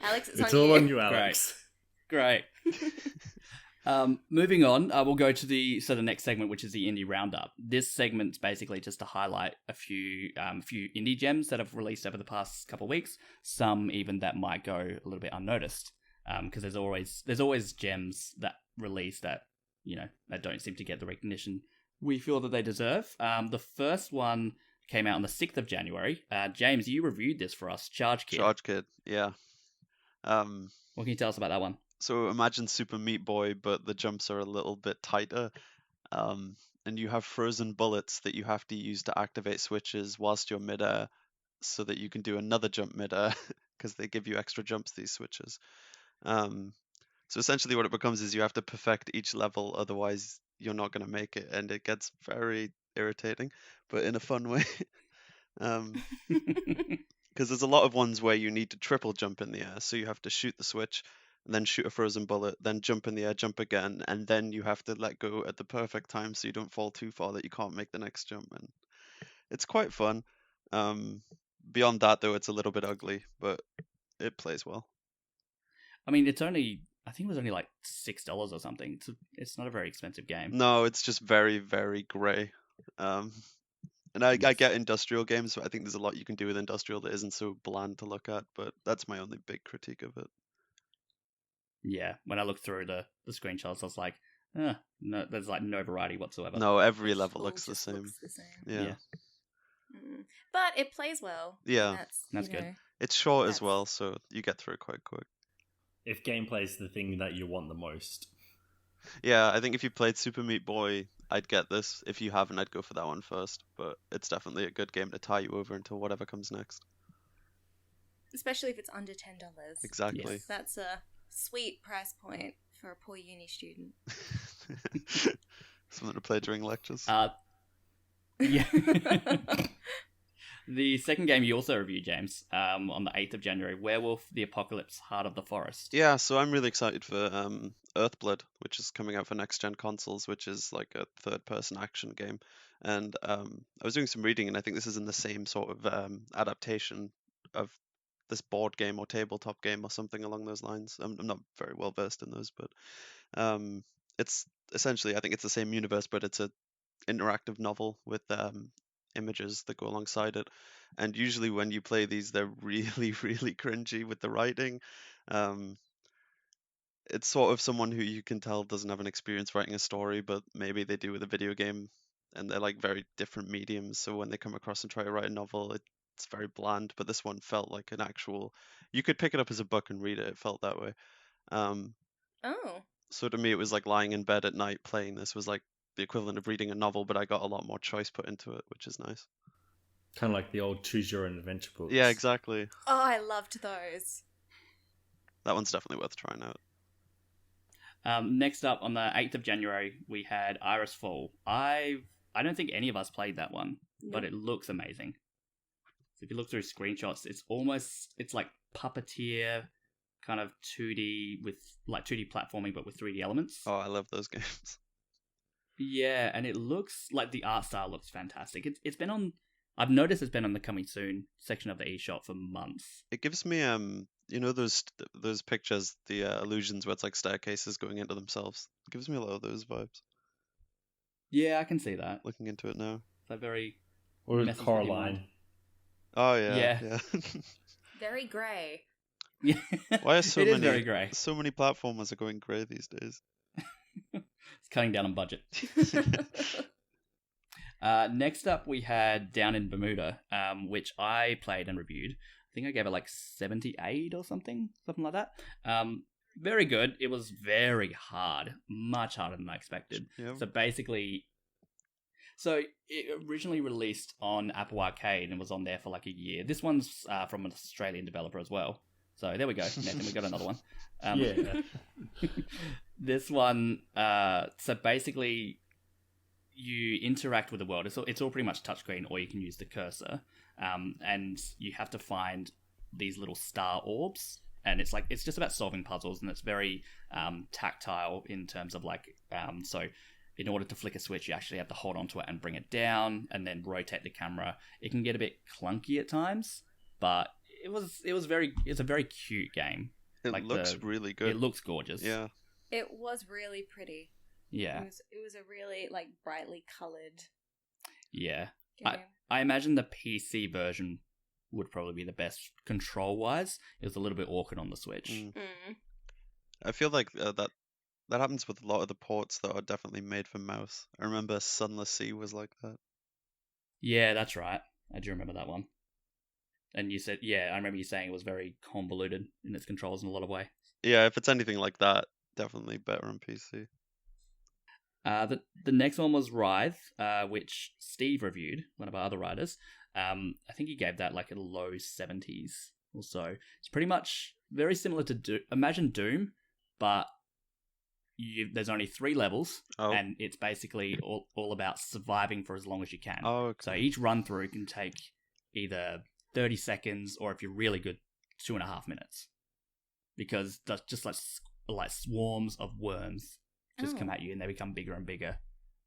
Alex, it's It's on all you. on you, Alex. Great. Moving on, we'll go to the next segment, which is the indie roundup. This segment's basically just to highlight a few indie gems that have released over the past couple of weeks. Some even that might go a little bit unnoticed, because there's always gems that release that that don't seem to get the recognition we feel that they deserve. The first one came out on the 6th of January. James, you reviewed this for us. Charge Kid. Charge Kid, yeah. What can you tell us about that one? So imagine Super Meat Boy, but the jumps are a little bit tighter. And you have frozen bullets that you have to use to activate switches whilst you're midair so that you can do another jump midair because they give you extra jumps, these switches. So essentially what it becomes is you have to perfect each level, otherwise you're not going to make it. And it gets very irritating, but in a fun way. Because there's a lot of ones where you need to triple jump in the air. So you have to shoot the switch, and then shoot a frozen bullet, then jump in the air, jump again, and then you have to let go at the perfect time so you don't fall too far that you can't make the next jump. And it's quite fun. Beyond that, though, it's a little bit ugly, but it plays well. I mean, I think it was only like $6 or something. It's not a very expensive game. No, it's just very, very grey. And I get industrial games, but I think there's a lot you can do with industrial that isn't so bland to look at, but that's my only big critique of it. Yeah, when I looked through the screenshots, I was like, no, there's like no variety whatsoever. No, every It level all looks the just same. looks the same. Yeah. Mm. But it plays well. Yeah. That's you good. know, It's short as That's- well, so you get through it quite quick. If gameplay is the thing that you want the most. Yeah, I think if you played Super Meat Boy, I'd get this. If you haven't, I'd go for that one first. But it's definitely a good game to tie you over until whatever comes next. Especially if it's under $10. Exactly. Yes. That's a sweet price point for a poor uni student. Something to play during lectures. Yeah. The second game you also reviewed, James, on the 8th of January, Werewolf: The Apocalypse: Heart of the Forest. Yeah, so I'm really excited for Earthblood, which is coming out for next-gen consoles, which is like a third-person action game. And I was doing some reading, and I think this is in the same sort of adaptation of this board game or tabletop game or something along those lines. I'm not very well versed in those, but it's essentially, I think it's the same universe, but it's a interactive novel with images that go alongside it. And usually when you play these, they're really, really cringy with the writing. It's sort of someone who you can tell doesn't have an experience writing a story, but maybe they do with a video game, and they're like very different mediums. So when they come across and try to write a novel, it's very bland. But this one felt like an actual. You could pick it up as a book and read it. It felt that way. Oh. So to me, it was like lying in bed at night playing this was like the equivalent of reading a novel, but I got a lot more choice put into it, which is nice. Kind of like the old Choose Your Own Adventure books. Yeah, exactly. Oh, I loved those. That one's definitely worth trying out. Next up, on the 8th of January, we had Iris Fall. I don't think any of us played that one, but it looks amazing. So if you look through screenshots, it's like Puppeteer, kind of 2D with like 2D platforming, but with 3D elements. Oh, I love those games. Yeah, and it looks like the art style looks fantastic. It's been on. I've noticed it's been on the coming soon section of the eShop for months. It gives me you know those pictures, the illusions where it's like staircases going into themselves. It gives me a lot of those vibes. Yeah, I can see that. Looking into it now. It's very. Or messes with your Coraline. mind. Oh yeah. Very grey. Yeah. Why are so It is many very grey. so many platformers are going grey these days? It's cutting down on budget. Next up, we had Down in Bermuda, which I played and reviewed. I think I gave it like 78 or something like that. Very good. It was very hard, much harder than I expected. Yeah. So it originally released on Apple Arcade and was on there for like a year. This one's from an Australian developer as well. So there we go, Nathan, we got another one. Yeah. This one, so basically you interact with the world. It's all pretty much touchscreen, or you can use the cursor. And you have to find these little star orbs. And it's just about solving puzzles, and it's very tactile in terms of like, so in order to flick a switch, you actually have to hold onto it and bring it down, and then rotate the camera. It can get a bit clunky at times, but it's a very cute game. It looks really good. It looks gorgeous. Yeah. It was really pretty. Yeah. It was a really like brightly coloured Yeah. game. I imagine the PC version would probably be the best control-wise. It was a little bit awkward on the Switch. Mm. I feel like that happens with a lot of the ports that are definitely made for mouse. I remember Sunless Sea was like that. Yeah, that's right. I do remember that one. And you said, yeah, I remember you saying it was very convoluted in its controls in a lot of ways. Yeah, if it's anything like that, definitely better on PC. The next one was Writhe, which Steve reviewed, one of our other writers. I think he gave that like a low 70s or so. It's pretty much very similar to imagine Doom, but there's only 3 levels, and it's basically all about surviving for as long as you can. Oh, okay. So each run through can take either 30 seconds, or if you're really good, 2.5 minutes. Because that's just like swarms of worms just come at you, and they become bigger and bigger.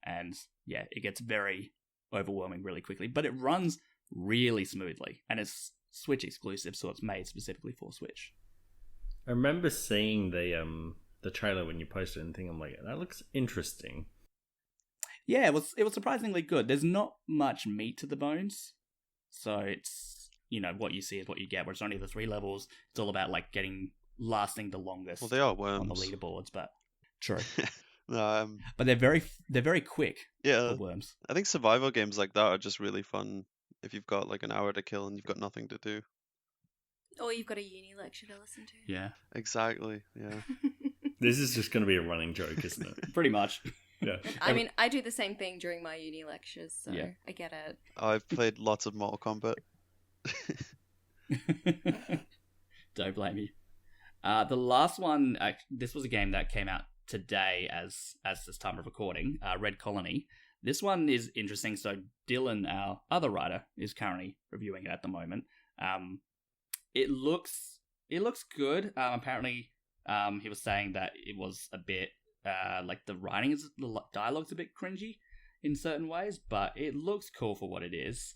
And yeah, it gets very overwhelming really quickly. But it runs really smoothly, and it's Switch exclusive, so it's made specifically for Switch. I remember seeing the trailer when you posted it and thinking, I'm like, that looks interesting. Yeah, it was surprisingly good. There's not much meat to the bones, so it's, what you see is what you get. Where it's only the 3 levels, it's all about like lasting the longest. Well, they are worms on the leaderboards, but true. No, but they're very quick. Yeah, the worms. I think survival games like that are just really fun if you've got like an hour to kill and you've got nothing to do. Or you've got a uni lecture to listen to. Yeah, exactly. Yeah. This is just going to be a running joke, isn't it? Pretty much. Yeah. I mean, I do the same thing during my uni lectures, so Yeah. I get it. I've played lots of Mortal Kombat. Don't blame you. The last one, this was a game that came out today as this time of recording, Red Colony. This one is interesting. So Dylan, our other writer, is currently reviewing it at the moment. It looks good. Apparently, he was saying that it was a bit like the dialogue's a bit cringy in certain ways, but it looks cool for what it is.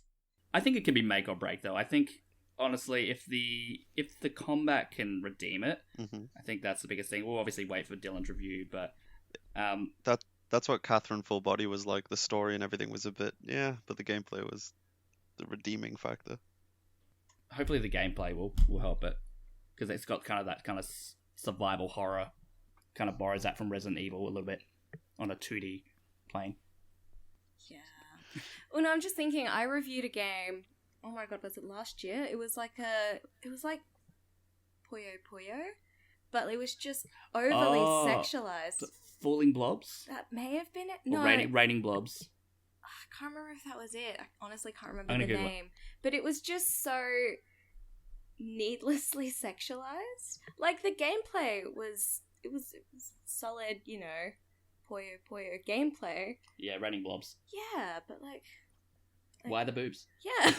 I think it can be make or break, though. I think honestly, if the combat can redeem it, I think that's the biggest thing. We'll obviously wait for Dylan's review, but that's what Catherine Full Body was like. The story and everything was a bit, but the gameplay was the redeeming factor. Hopefully the gameplay will help it, because it's got kind of that kind of survival horror, kind of borrows that from Resident Evil a little bit on a 2D plane. Yeah. Well, no, I'm just thinking, I reviewed a game, oh my god, was it last year? It was like Puyo Puyo, but it was just overly sexualized. Falling Blobs? That may have been it. No. Or Raining Blobs. I can't remember if that was it. I honestly can't remember the name. But it was just so needlessly sexualized. Like, the gameplay was solid, Puyo Puyo gameplay. Yeah, Raining Blobs. Yeah, but like why the boobs? Yeah.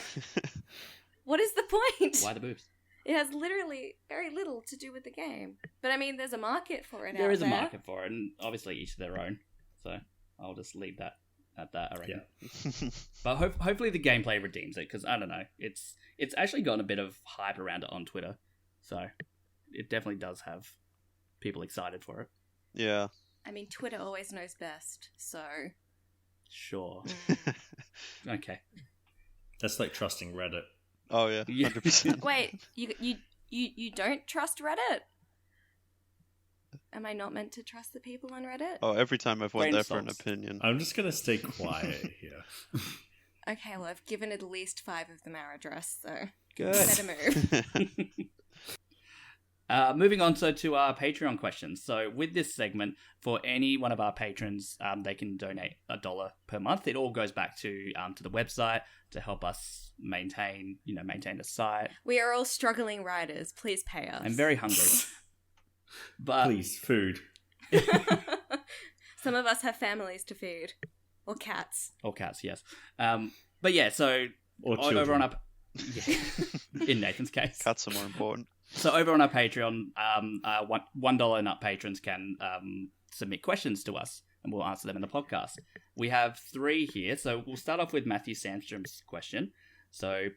What is the point? Why the boobs? It has literally very little to do with the game. But I mean, there's a market for it. There is a market for it, and obviously each to their own. So I'll just leave that at that, I reckon. Yeah. But hopefully the gameplay redeems it, because I don't know, it's actually gotten a bit of hype around it on Twitter. So it definitely does have people excited for it. Yeah. I mean, Twitter always knows best, so... Sure. Okay. That's like trusting Reddit. Oh yeah, 100%. Wait, you don't trust Reddit? Am I not meant to trust the people on Reddit? Oh, every time I've went there for an opinion. I'm just gonna stay quiet here. Okay, well, I've given at least 5 of them our address, so good. Better move. Moving on to our Patreon questions. So with this segment, for any one of our patrons, they can donate $1 per month. It all goes back to the website to help us maintain the site. We are all struggling writers. Please pay us. I'm very hungry. But please, food. Some of us have families to feed. Or cats. Or cats, yes. But yeah, so or children. Over on up, in Nathan's case, cats are more important. So over on our Patreon, $1 and up patrons can submit questions to us, and we'll answer them in the podcast. We have 3 here, so we'll start off with Matthew Sandstrom's question. So,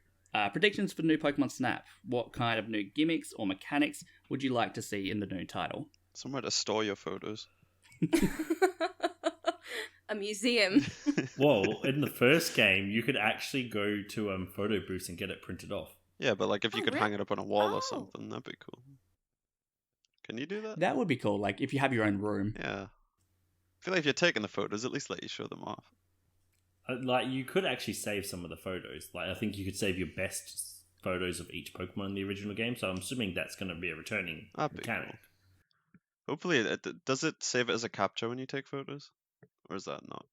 predictions for new Pokemon Snap. What kind of new gimmicks or mechanics would you like to see in the new title? Somewhere to store your photos. A museum. Well, in the first game, you could actually go to photo booths and get it printed off. Yeah, but like if you could hang it up on a wall or something, that'd be cool. Can you do that? That would be cool, like if you have your own room. Yeah. I feel like if you're taking the photos, at least let you show them off. Like, you could actually save some of the photos. Like, I think you could save your best photos of each Pokemon in the original game, so I'm assuming that's going to be a returning mechanic. Cool. Hopefully, does it save it as a capture when you take photos? Or is that not?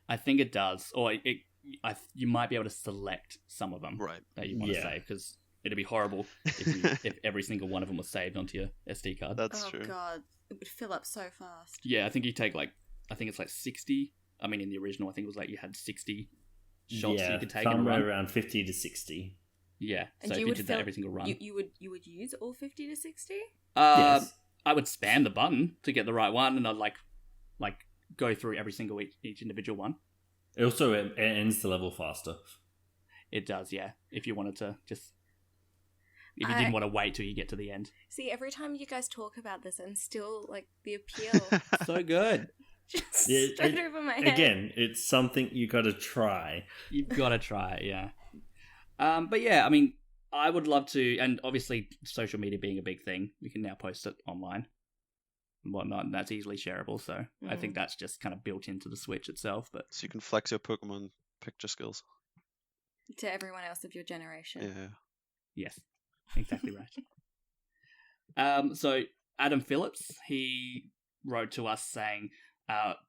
I think it does. Or you might be able to select some of them that you want to save, because it'd be horrible if every single one of them was saved onto your SD card. That's true. Oh god, it would fill up so fast. Yeah, I think you take it's like 60. I mean, in the original, I think it was like you had 60 shots that you could take in a run. Around 50 to 60. Yeah, and so if you did that every single run. You would use all 50 to 60? Yes. I would spam the button to get the right one, and I'd like go through every single each individual one. It also ends the level faster. It does, yeah. If you wanted to if you didn't want to wait till you get to the end. See, every time you guys talk about this, I'm still like the appeal. So good. Just straight over my head. Again, it's something you got to try. You've got to try it, yeah. But yeah, I mean, I would love to, and obviously social media being a big thing, we can now post it online and whatnot, and that's easily shareable, so I think that's just kind of built into the Switch itself. But so you can flex your Pokemon picture skills. To everyone else of your generation. Yeah. Yes, exactly right. So Adam Phillips, he wrote to us saying,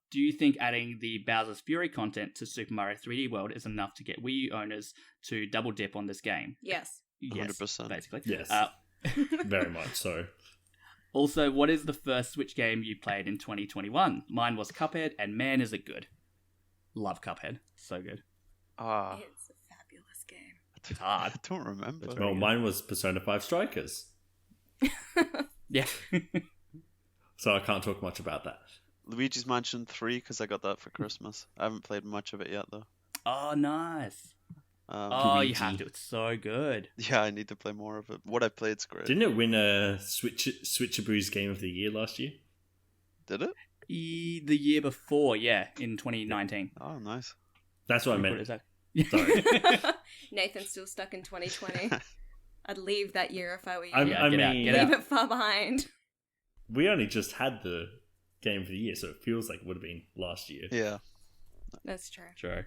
do you think adding the Bowser's Fury content to Super Mario 3D World is enough to get Wii U owners to double dip on this game? Yes. 100%. Basically. Yes. Very much so. Also, what is the first Switch game you played in 2021? Mine was Cuphead, and man, is it good. Love Cuphead. So good. Ah, It's a fabulous game. It's hard. I don't remember. Well, mine was Persona 5 Strikers, Yeah. so I can't talk much about that. Luigi's Mansion 3, because I got that for Christmas. I haven't played much of it yet, though. Oh, nice. Um, Oh, you Luigi. have to. It's so good. Yeah, I need to play more of it. What I played's great. Didn't it win a Switchaboo's Game of the Year last year? Did it? The year before, yeah, in 2019. Oh, nice. That's what I What meant. is that? Sorry. Nathan's still stuck in 2020. I'd leave that year if I were you. I get out, mean, get out. Leave it far behind. we only just had the Game of the Year, so it feels like it would have been last year. Yeah, That's true. True.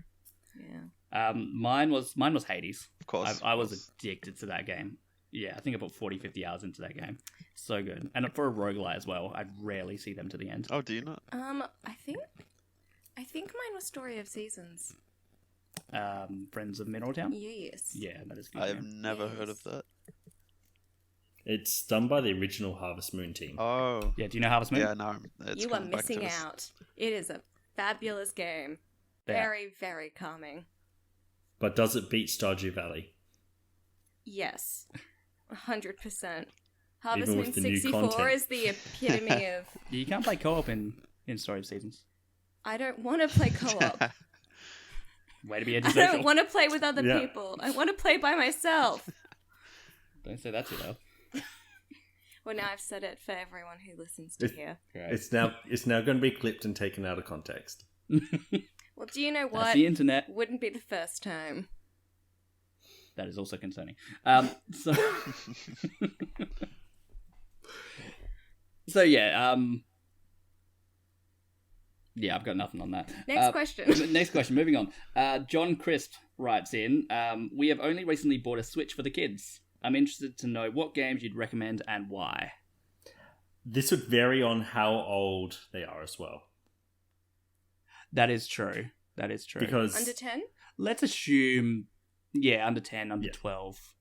Yeah. Mine was Hades. of course. I was addicted to that game. Yeah, I think I put 40, 50 hours into that game. So good. And for a roguelite as well, I rarely see them to the end. Oh, do you not? I think mine was Story of Seasons. Friends of Mineral-Town? Yes. Yeah, that is good. I have Yeah. never heard of Yes. that. It's done by the original Harvest Moon team. Oh, Yeah, do you know Harvest Moon? yeah. Now it's You are coming back to missing us. out. It is a fabulous game. Yeah. Very, very calming. But does it beat Stardew Valley? Yes. 100%. Harvest Even Moon with the new 64 content. is the epitome of You can't play co-op in Story of Seasons. I don't want to play co-op. Way to be I antisocial. don't want to play with other Yeah. people. I want to play by myself. Don't say that too loud. Well, now I've said it for everyone who listens to hear. Great. It's now going to be clipped and taken out of context. Well, do you know That's what? the internet. Wouldn't be the first time. That is also concerning. So, so yeah, yeah, I've got nothing on that. Next question. Next question. Moving on. John Crisp writes in: we have only recently bought a Switch for the kids. I'm interested to know what games you'd recommend and why. This would vary on how old they are as well. That is true. That is true. Because Under 10? Let's assume, yeah, under 10, under Yeah. 12.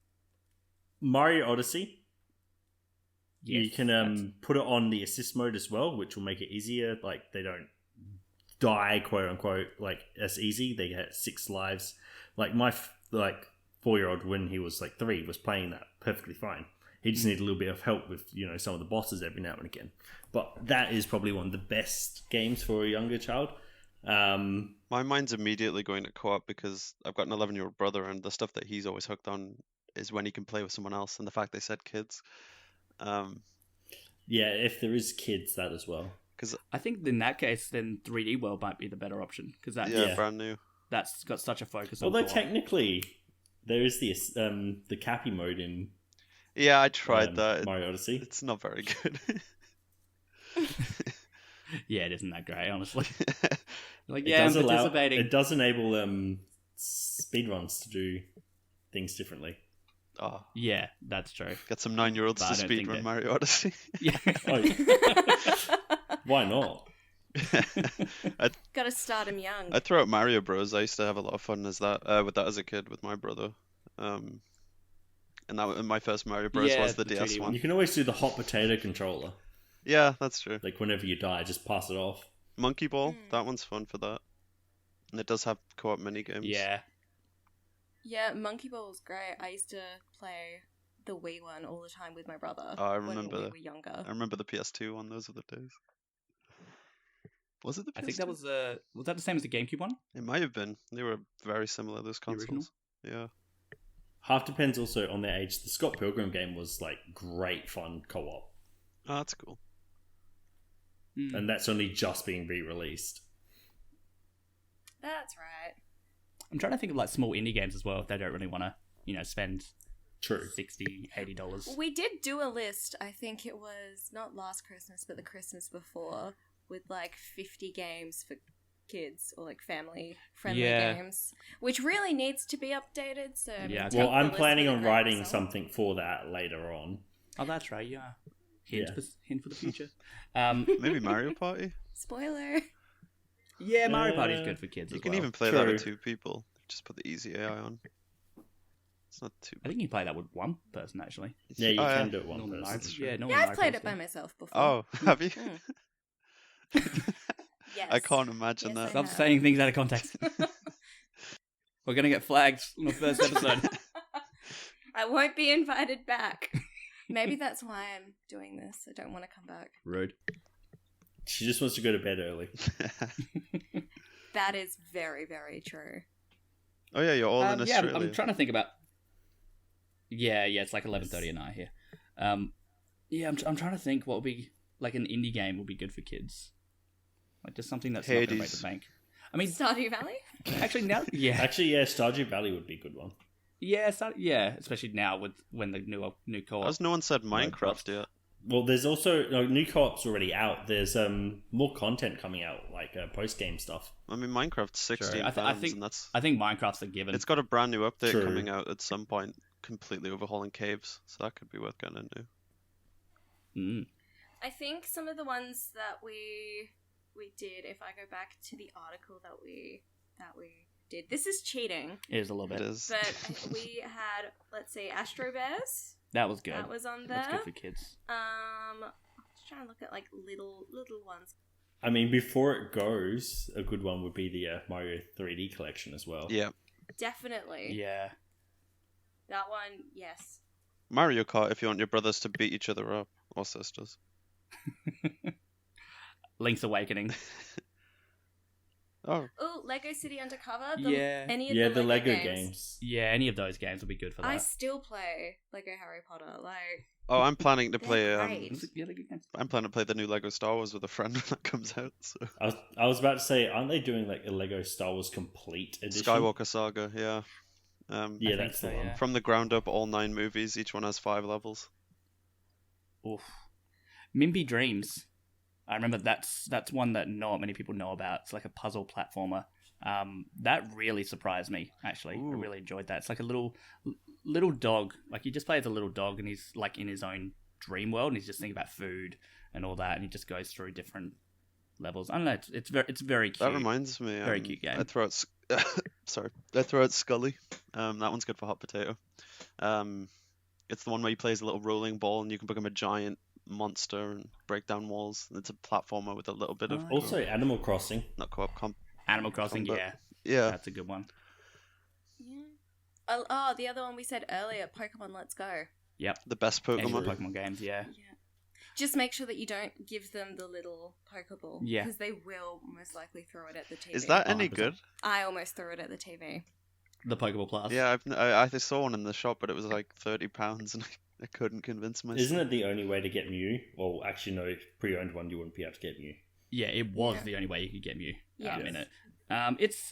Mario Odyssey, you Yes, can put it on the assist mode as well, which will make it easier. Like, they don't die, quote unquote, like as easy. They get 6 lives. Like my 4-year-old, when he was like 3, was playing that perfectly fine. He just needed a little bit of help with, some of the bosses every now and again. But that is probably one of the best games for a younger child. My mind's immediately going to co-op because I've got an 11-year-old brother, and the stuff that he's always hooked on is when he can play with someone else, and the fact they said kids. Yeah, if there is kids, that as well. I think in that case, then 3D World might be the better option because Yeah, brand new. that's got such a focus on. Although co-op. technically, there is the Cappy mode in Yeah, I tried that. Mario Odyssey. It's not very good. Yeah, it isn't that great, honestly. Like, It yeah, I'm does participating. It does enable speedruns to do things differently. Oh, Yeah, that's true. get some 9-year-olds But to I don't think speedrun that- Mario Odyssey. Yeah. Why not? Gotta start him young. I throw out Mario Bros. I used to have a lot of fun with that as a kid with my brother. And my first Mario Bros. Yeah, was the the DS 2D one. You can always do the hot potato controller. Yeah, that's true. Like whenever you die, just pass it off. Monkey Ball, that one's fun for that. And it does have co-op mini games. Yeah. Yeah, Monkey Ball's great. I used to play the Wii one all the time with my brother. Oh, I when remember we that. were younger. I remember the PS2 one. Those were the days. Was it the PS2? I think that was that the same as the GameCube one? It might have been. They were very similar, those The original? consoles. Yeah. Half depends also on their age. The Scott Pilgrim game was like great fun co-op, Oh, that's cool. Mm. and that's only just being re-released. That's right. I'm trying to think of like small indie games as well if they don't really want to, spend True. $60, $80. We did do a list, I think it was not last Christmas, but the Christmas before, with like 50 games for kids or like family friendly Yeah. games, which really needs to be updated. So Yeah, take Well, the I'm list planning with a on grain of writing salt. something for that later on. Oh, that's right, yeah. Yeah. Hint for the future. Maybe Mario Party? Spoiler. Yeah, Mario Party is good for kids You as can well. even play that with True. 2 people. Just put the easy AI on. It's not too I think you can play that with one person, actually. Yeah, you Oh, can do it one Normal person. Mario- That's true. Yeah, normal Yeah, I've Mario played Party's it by fun. myself before. Oh, have you? Mm. Yes. I can't imagine Yes, that. I Stop have. saying things out of context. We're gonna get flagged on the first episode. I won't be invited back. Maybe that's why I'm doing this. I don't want to come back. Rude. She just wants to go to bed early. That is very, very true. Oh yeah, you're all in Yeah, Australia. I'm trying to think about. Yeah, it's like 11:30 at night here. Yeah, I'm trying to think what would be like an indie game would be good for kids. Like just something that's not going to break the Hades. bank. I mean, Stardew Valley? actually now, yeah, Actually, yeah, Stardew Valley would be a good one. yeah, especially now with when the new co-op. As no one said Minecraft. Minecraft yet. Well, there's also new co-op's already out. There's more content coming out, like post-game stuff. I mean, Minecraft's 16 I pounds, think and that's I think Minecraft's a given. it's got a brand new update True. coming out at some point, completely overhauling caves. So that could be worth getting into. Mm. I think some of the ones that we did, if I go back to the article that we did, this is cheating, It is a little It bit. is. but we had, let's see, Astro Bears. That was good. That was on there. That's good for kids. I'm just trying to look at like little ones. I mean, before it goes, a good one would be the Mario 3D collection as well. Yeah, Definitely. Yeah. That one, yes. Mario Kart if you want your brothers to beat each other up or sisters. Link's Awakening. Oh, Oh, Lego City Undercover. Yeah. Any of Yeah, the the Lego games. games. Yeah, any of those games would be good for that. I still play Lego Harry Potter. Like, oh, I'm planning to They're play. great. Yeah, they're good games. I'm planning to play the new Lego Star Wars with a friend when that comes out. So I was about to say, aren't they doing like a Lego Star Wars Complete Edition? Skywalker Saga, yeah. Yeah, I think that's so, the one. yeah. From the ground up, all 9 movies. Each one has 5 levels. Oof. Mimby Dreams. I remember that's one that not many people know about. It's like a puzzle platformer. That really surprised me, actually. Ooh. I really enjoyed that. It's like a little dog. Like, you just play as a little dog, and he's like in his own dream world, and he's just thinking about food and all that, and he just goes through different levels. I don't know. It's very cute. That reminds me. Very cute game. I throw out. I throw out Scully. That one's good for hot potato. It's the one where you play as a little rolling ball, and you can become a giant monster and break down walls. It's a platformer with a little bit of Also, Animal Crossing. not co-op comp. Animal Crossing, Combat. yeah, Yeah, that's a good one. yeah. Oh, the other one we said earlier, Pokemon Let's Go. Yep. the best Any of the Pokemon. Pokemon games, yeah. Yeah. Just make sure that you don't give them the little Pokeball. Yeah. Because they will most likely throw it at the TV. Is that any 100%. good? I almost threw it at the TV. The Pokeball Plus. Yeah, I saw one in the shop, but it was like £30, and I couldn't convince myself. Isn't it the only way to get Mew? Well, actually, no, pre-owned one, you wouldn't be able to get Mew. Yeah, it was Yeah. the only way you could get Mew Yes. in it.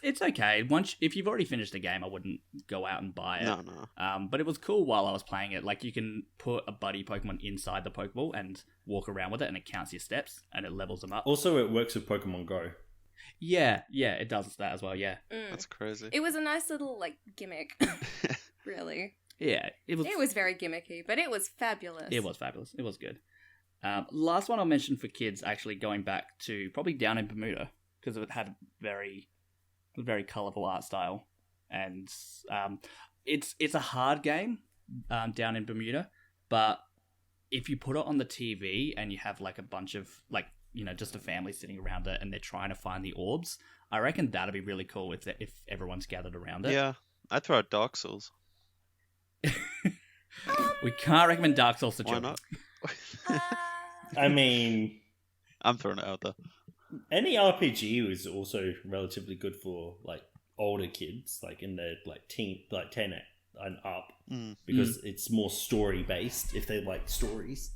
It's okay. If you've already finished the game, I wouldn't go out and buy it. No. But it was cool while I was playing it. Like, you can put a buddy Pokemon inside the Pokeball and walk around with it, and it counts your steps and it levels them up. Also, it works with Pokemon Go. Yeah, it does that as well. Yeah, That's crazy. It was a nice little, like, gimmick. Really. yeah. It It was very gimmicky, but it was fabulous. It was fabulous. It was good. Last one I'll mention for kids, actually going back to probably Down in Bermuda, because it had a very colourful art style, and it's a hard game, Down in Bermuda, but if you put it on the TV and you have like a bunch of like, you know, just a family sitting around it and they're trying to find the orbs, I reckon that'd be really cool if everyone's gathered around it. Yeah, I'd throw out Dark Souls. We can't recommend Dark Souls to Why children. not? I mean, I'm throwing it out there. any RPG is also relatively good for like older kids, like in their like 10 and up, because it's more story based if they like stories.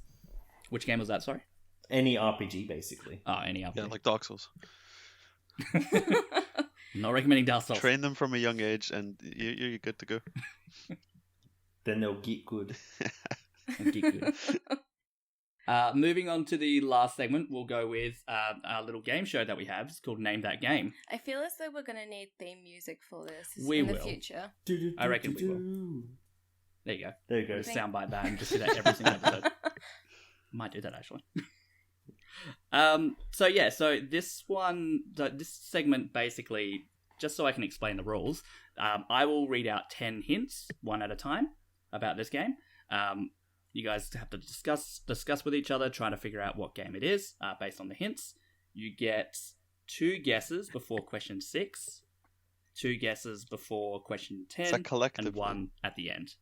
Which game was that? Sorry. Any RPG, basically. Oh, any other. Yeah, like Dark Souls. Not recommending Dark Souls. Train them from a young age, and you're good to go. Then they'll get good. Get good. Moving on to the last segment, we'll go with our little game show that we have. It's called Name That Game. I feel as though we're going to need theme music for this We in the will. future. I reckon we will. There you go. There you go. Okay. Soundbite that and just do that every single episode. Might do that actually. So this segment basically, just so I can explain the rules, I will read out 10 hints, one at a time, about this game. You guys have to discuss with each other, trying to figure out what game it is based on the hints. You get 2 guesses before question 6, 2 guesses before question 10, Is that collectively? and 1 at the end.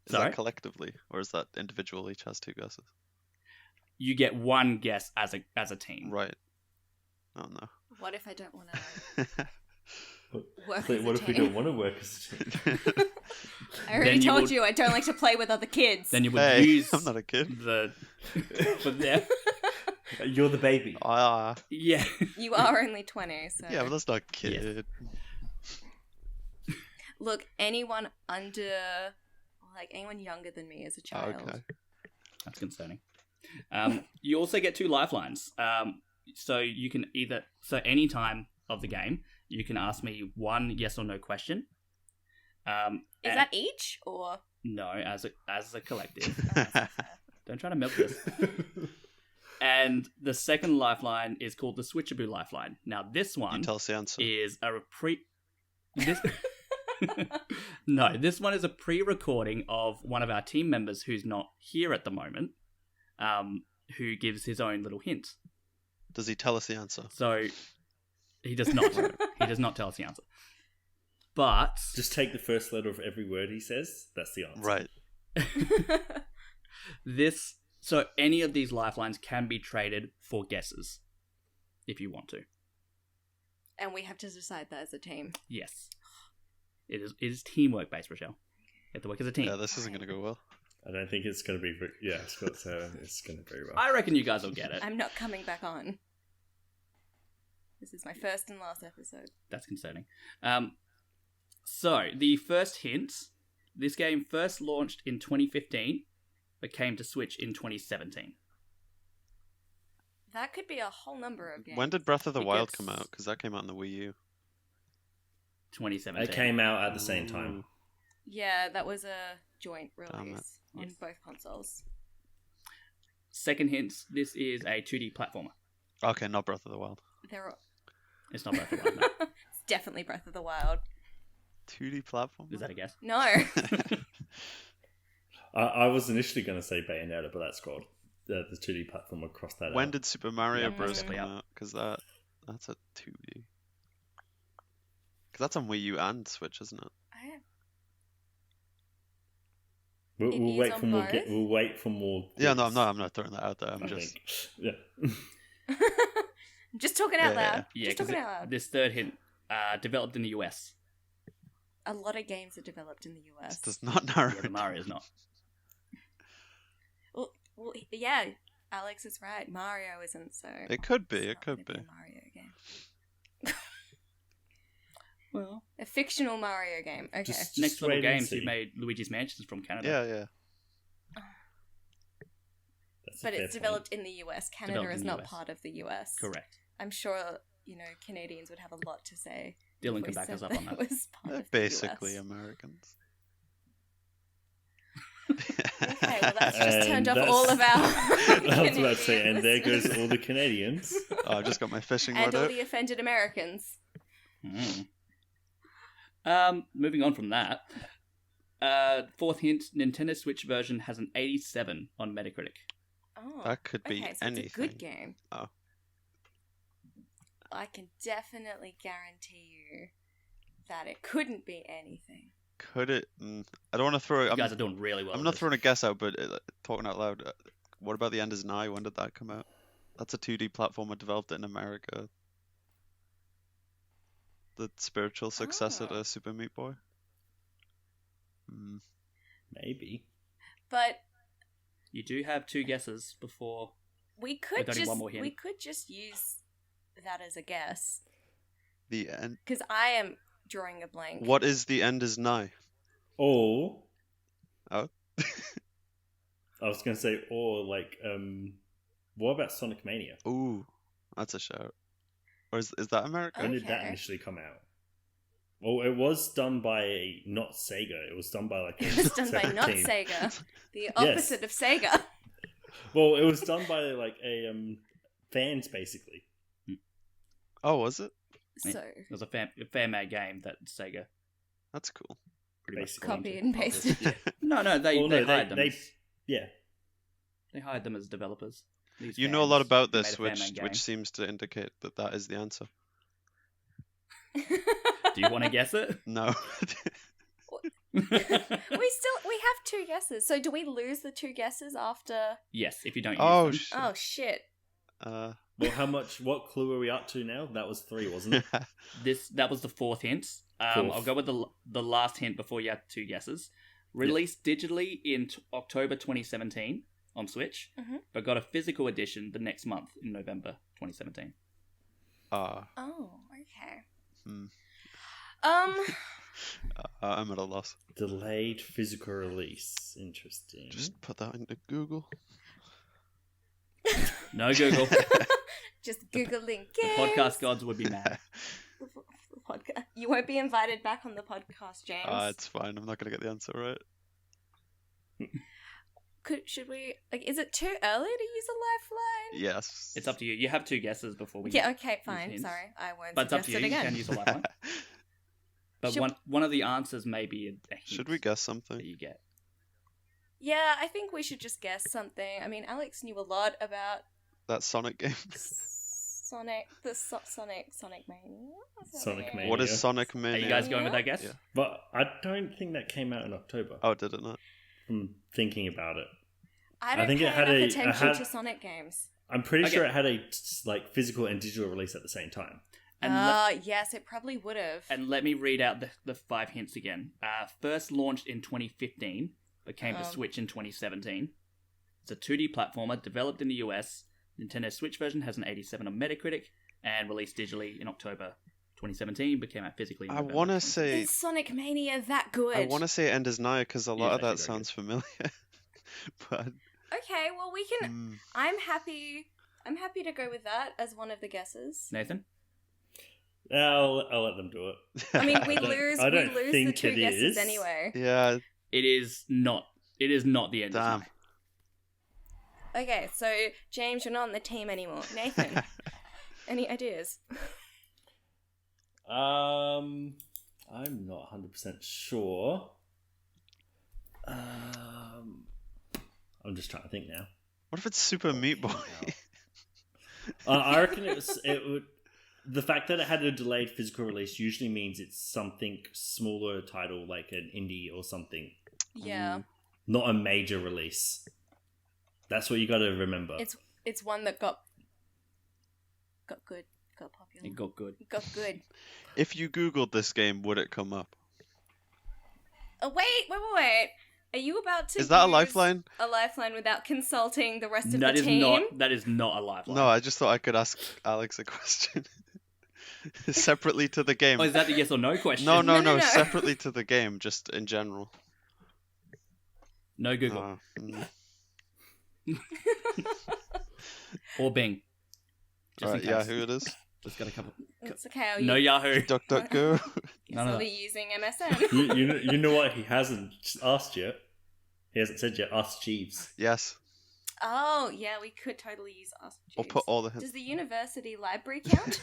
Is Sorry? that collectively, or is that individual? Each has 2 guesses. You get 1 guess as a team. Right. Oh no. What if I don't want to work Wait, as what a if we team? don't want to work as a team? I already Then you told would- you I don't like to play with other kids. Then you would Hey, use I'm not a kid. the but yeah. You're the baby. Yeah. You are only 20, so... Yeah, but that's not a kid. Look, anyone anyone younger than me is a child. Okay. That's concerning. You also get 2 lifelines. So you can any time of the game, you can ask me 1 yes or no question. Is that each, or...? No, as a collective. Oh, that's not fair. Don't try to milk this. And the second lifeline is called the Switchaboo lifeline. Now this You one tell us the answer. is No, this one is a pre-recording of one of our team members who's not here at the moment, who gives his own little hint. Does he tell us the answer? So he does not. He does not tell us the answer. But Just take the first letter of every word he says. That's the answer. Right. So any of these lifelines can be traded for guesses, if you want to. And we have to decide that as a team. Yes, it is teamwork based, Rachelle. You have to work as a team. Yeah, this isn't going to go well. I don't think it's going to be... it's going to be well. I reckon you guys will get it. I'm not coming back on. This is my first and last episode. That's concerning. So the first hint: this game first launched in 2015, but came to Switch in 2017. That could be a whole number of games. When did Breath of the It Wild gets- come out? Because that came out on the Wii U. 2017. It came out at the same time. Yeah, that was a joint Damn it. release on Yes. both consoles. Second hint: this is a 2D platformer. Okay, not Breath of the Wild. They're It's not Breath of the Wild. No. It's definitely Breath of the Wild. 2D platform? Is that a guess? No. I was initially going to say Bayonetta, but that's called the 2D platform across that. When did Super Mario Yeah, Bros. basically, come yeah. out? Because that's a 2D. Because that's on Wii U and Switch, isn't it? We'll, It we'll is wait on for more. both? We'll wait for more. Yeah, no, clues, I'm not throwing that out there. I'm I just... think. Yeah. Just talking out Yeah, loud. Yeah, Just because talking out loud. this third hint developed in the US. A lot of games are developed in the US. This does not narrow Yeah, the it. Mario's not. Well, yeah, Alex is right. Mario isn't, so... It could be, it's it not could gonna be. a Mario game. Well, A fictional Mario game. Okay. Just next level wait and games, see. he made Luigi's Mansion from Canada. Yeah, yeah. That's a But fair it's point. developed in the US. Canada Developed is in the not US. part of the US. Correct. I'm sure, Canadians would have a lot to say. Dylan if can we back us said up on it that. was part They're of the basically US. Americans. Okay, well that's just And turned off that's- all of our I was about to say, Canadian and there goes listeners. all the Canadians. Oh, I've just got my fishing And rod all out. the offended Americans. Moving on from that. Fourth hint: Nintendo Switch version has an 87 on Metacritic. Oh, That could be okay, so anything. it's a good game. Oh. I can definitely guarantee you that it couldn't be anything. Could it? I don't want to throw. You guys are doing really well. I'm at not this. throwing a guess out, but talking out loud, what about The End Is Nigh? When did that come out? That's a 2D platformer developed in America. The spiritual successor Oh. to Super Meat Boy. Maybe. But You do have 2 guesses before. we We've could got just one more hint. use that as a guess The end. because I am drawing a blank. What is The End Is Nigh? Or Oh. I was going to say, what about Sonic Mania? Ooh, that's a shout. Or is that America? When did that Okay. initially come out? Well, it was done by not Sega. It was done by like a It was done by separate not team. Sega, the opposite of Sega. Well, it was done by like fans basically. Oh, was it? Yeah. So It was a fan made game that Sega That's cool. pretty much Basically. copy wanted. and pasted. No, they Well, no, hired them. they yeah. They hired them as developers. these You know a fans lot about who this, made a fan made game. which seems to indicate that that is the answer. Do you want to guess it? No. We have 2 guesses. So do we lose the 2 guesses after? Yes, if you don't use Oh, them. shit. Oh shit! Well, what clue are we up to now? That was 3, wasn't it? That was the 4th hint. Fourth. I'll go with the last hint before you have 2 guesses. Released digitally in October 2017 on Switch, but got a physical edition the next month in November 2017. Oh, okay. I'm at a loss. Delayed physical release. Interesting. Just put that into Google. No Google. Just googling The games. podcast gods would be mad. Podcast. You won't be invited back on the podcast, James. It's fine. I'm not going to get the answer right. Should we? Like, is it too early to use a lifeline? Yes. It's up to you. You have 2 guesses before we. Yeah. Okay. use Fine. hints. Sorry, I won't. But it's up to suggest you. it You again. can use a lifeline. But Should- one of the answers may be a hint Should we guess that something? you get. Yeah, I think we should just guess something. I mean, Alex knew a lot about That Sonic game. Sonic Mania. What's that Sonic game? Mania. What is Sonic Are Mania? you guys going with that guess? Yeah. But I don't think that came out in October. Oh, did it not? From thinking about it. I don't think pay it had enough a- attention it had- to Sonic games. I'm pretty Okay. sure it had a physical and digital release at the same time. And Yes, it probably would have. And let me read out the 5 hints again. First launched in 2015, but came to Switch in 2017. It's a 2D platformer developed in the US. Nintendo Switch version has an 87 on Metacritic and released digitally in October 2017, but came out physically in I November want to say... Is Sonic Mania that good? I want to say End is Nigh because a lot of actually that very sounds familiar. But... Okay, well we can. I'm happy to go with that as one of the guesses. Nathan? I'll let them do it. I mean, we I don't- lose I don't the think 2 it guesses is. anyway. Yeah, It is not the end. damn. Okay, so James, you're not on the team anymore. Nathan, any ideas? I'm not 100% sure. I'm just trying to think now. What if it's Super Meat Boy? I reckon it would. The fact that it had a delayed physical release usually means it's something smaller title, like an indie or something, Yeah, not a major release. That's what you got to remember. it's one that got good, got popular, It got good. got good. If you Googled this game, would it come up? Oh wait! Are you about to? Is that a use lifeline? A lifeline without consulting the rest of That the is team? that is not a lifeline. No, I just thought I could ask Alex a question. Separately to the game. Oh, is that the yes or no question? No, No. separately to the game, just in general. No Google. Or Bing. Just Alright, in case. Yahoo it is. Just got a couple. It's okay. No Yahoo. DuckDuckGo. None of I'll that. be using MSN. you know what he hasn't asked yet? He hasn't said yet. Ask Jeeves. Yes. Oh yeah, we could totally use Ask Or Jeeves. put all the hints. Does the university library count?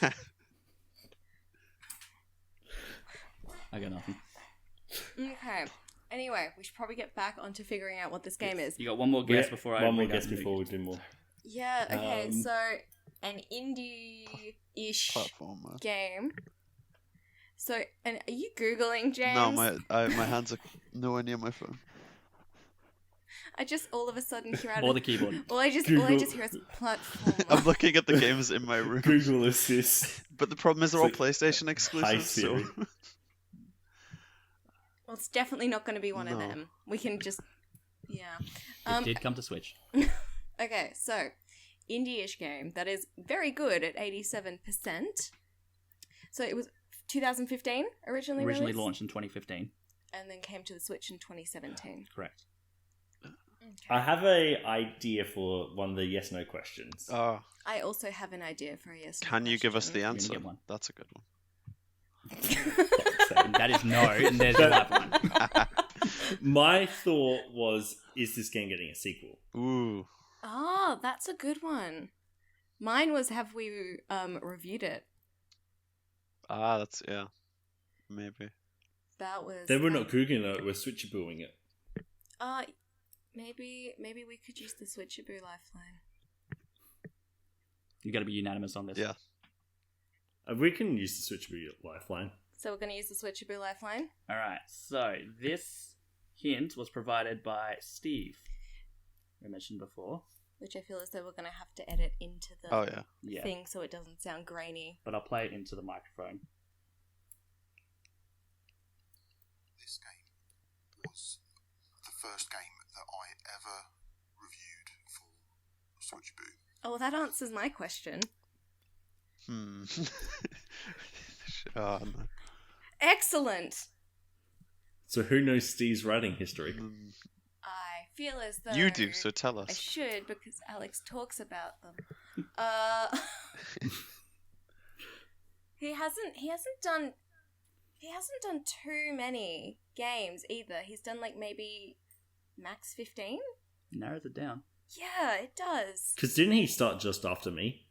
I got nothing. Okay. Anyway, we should probably get back onto figuring out what this game is. You got one more guess Yeah, before I one more read out guess the before we news. do more. Yeah. Okay. Um, So an indie-ish Platformer. game. So, and are you googling, James? No, my hands are nowhere near my phone. I just all of a sudden hear out Or of the keyboard. all I just Google. hear is platform. I'm looking at the games in my room. Google Assist. But the problem is they're all It's PlayStation Hi exclusives, so... Siri. Well, it's definitely not going to be one of No. them. We can just, yeah. It did come to Switch. Okay, so indie-ish game that is very good at 87%. So it was 2015 originally Originally released, launched in 2015. and then came to the Switch in 2017. Correct. I have a idea for one of the yes/no questions. Oh, I also have an idea for a yes. can you give us the gonna answer? get one. That's a good one. And that is no, and there's your lifeline. My thought was, is this game getting a sequel? Ooh. Oh, that's a good one. Mine was, have we reviewed it? Ah, that's, yeah. Maybe. That was. Then we're not Googling it, we're Switchabooing it. Maybe we could use the Switchaboo lifeline. You got to be unanimous on this. Yeah. We can use the Switchaboo lifeline. So we're going to use the Switchaboo lifeline. All right. So this hint was provided by Steve. I mentioned before. Which I feel as though we're going to have to edit into the Oh, yeah. Yeah. thing so it doesn't sound grainy. But I'll play it into the microphone. This game was the first game that I ever reviewed for Switchaboo. Oh, well, that answers my question. Oh, no. Excellent! So who knows Steve's writing history? I feel as though... You do, so tell I us. should, because Alex talks about them. He hasn't done too many games either. He's done like maybe max 15? Narrows it down. Yeah, it does. Because didn't he start just after me?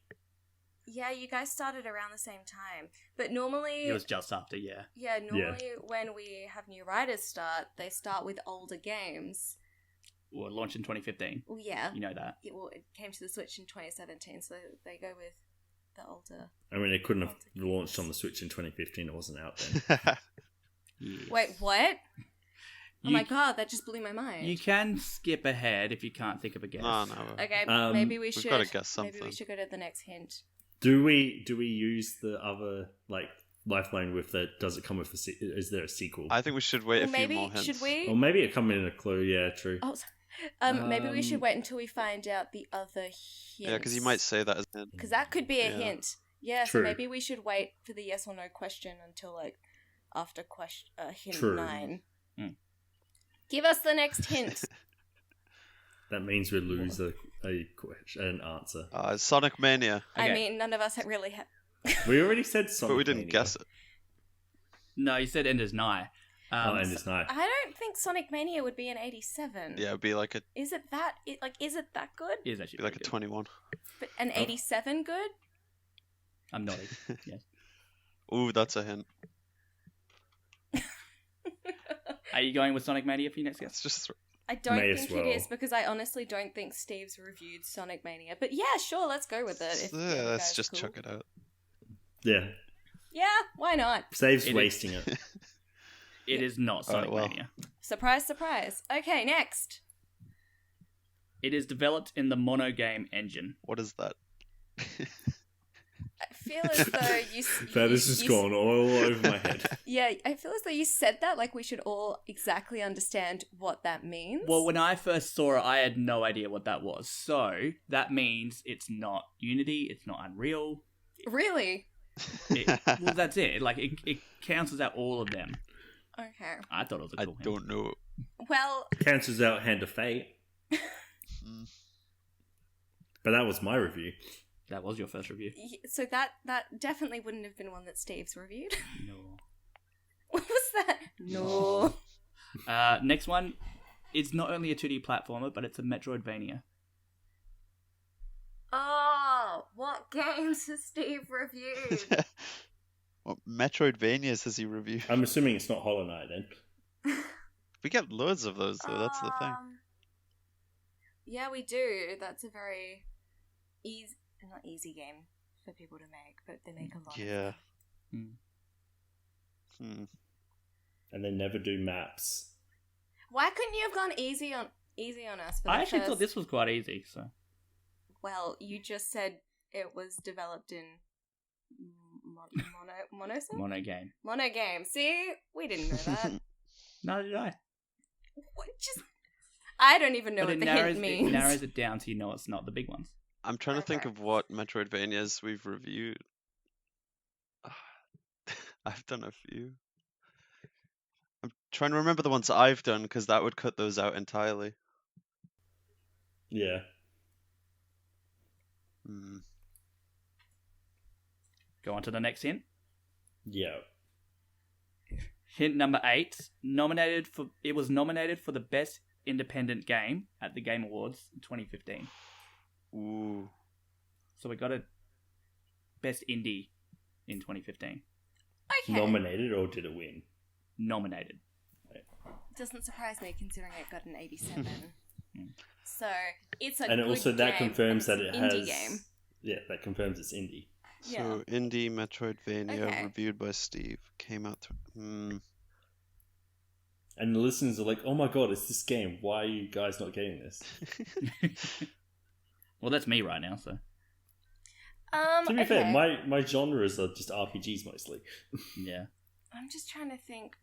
Yeah, you guys started around the same time. But normally... It was just after, yeah. Yeah, normally when we have new writers start, they start with older games. Well, it launched in 2015. Well, yeah. You know that. It came to the Switch in 2017, so they go with the older... I mean, it couldn't have launched on the Switch in 2015. It wasn't out then. Yes. Wait, what? Oh You- my god, that just blew my mind. You can skip ahead if you can't think of a guess. No. Okay, maybe we We've should... gotta guess Maybe we something. should go to the next hint. Do we use the other lifeline with the? Does it come with is there a sequel? I think we should wait Well, a few maybe more hints. should we? Or maybe it come in a clue. Yeah, true. Oh, maybe we should wait until we find out the other hints. Yeah, because you might say that as a hint. Because that could be a Yeah. hint. Yeah, True. so maybe we should wait for the yes or no question until like after hint True. 9. Mm. Give us the next hint. That means we lose a question, an answer. Sonic Mania, I Okay. mean, none of us really have. We already said Sonic but we didn't Mania. guess it. No, you said Ender's Nigh. And it's not. I don't think Sonic Mania would be an 87. Yeah, it'd be like a Is it that? Is it that good? It is actually be like a pretty good. 21. But an 87 good? I'm nodding. Yes. Ooh, that's a hint. Are you going with Sonic Mania for your next guess? It's just I don't May as think well. it is because I honestly don't think Steve's reviewed Sonic Mania. But yeah, sure, let's go with it. If the other let's guy's just cool. chuck it out. Yeah, Yeah, why not? saves It is- wasting it. It is not Sonic well. Mania. Surprise, surprise. Okay, next. It is developed in the Mono Game engine. What is that? I feel as though you. That has just gone all over my head. Yeah, I feel as though you said that like we should all exactly understand what that means. Well, when I first saw it, I had no idea what that was. So that means it's not Unity, it's not Unreal. Really? Well, that's it. Like it cancels out all of them. Okay. I thought it was a I cool hint. don't know. Well, Cancels out Hand of Fate. But that was my review. That was your first review. so that definitely wouldn't have been one that Steve's reviewed. No. What was that? No. Next one. It's not only a 2D platformer, but it's a Metroidvania. Oh, what games has Steve reviewed? What Metroidvanias has he reviewed? I'm assuming it's not Hollow Knight then. We get loads of those, though. That's the thing. Yeah, we do. That's a very not easy game for people to make, but they make a lot. Yeah. And they never do maps. Why couldn't you have gone easy on us? For I the actually first... thought this was quite easy. So Well, you just said it was developed in Mono Game. Mono Game. See, we didn't know that. Neither did I. What? I don't even know But what it the narrows, hint means. it narrows it down so you know it's not the big ones. I'm trying to think Okay. of what Metroidvanias we've reviewed. I've done a few. I'm trying to remember the ones I've done because that would cut those out entirely. Yeah. Go on to the next hint. Yeah. Hint number 8. It was nominated for the best independent game at the Game Awards in 2015. Ooh. So we got a best indie in 2015. Okay. Nominated or did it win? Nominated. Doesn't surprise me considering it got an 87. So it's a And good also that game, confirms and that it's it an indie has. game. Yeah, that confirms it's indie. Yeah. So indie Metroidvania Okay. reviewed by Steve came out. And the listeners are like, "Oh my god, it's this game. Why are you guys not getting this?" Well, that's me right now, so To be fair, okay. my genres are just RPGs mostly. yeah. I'm just trying to think.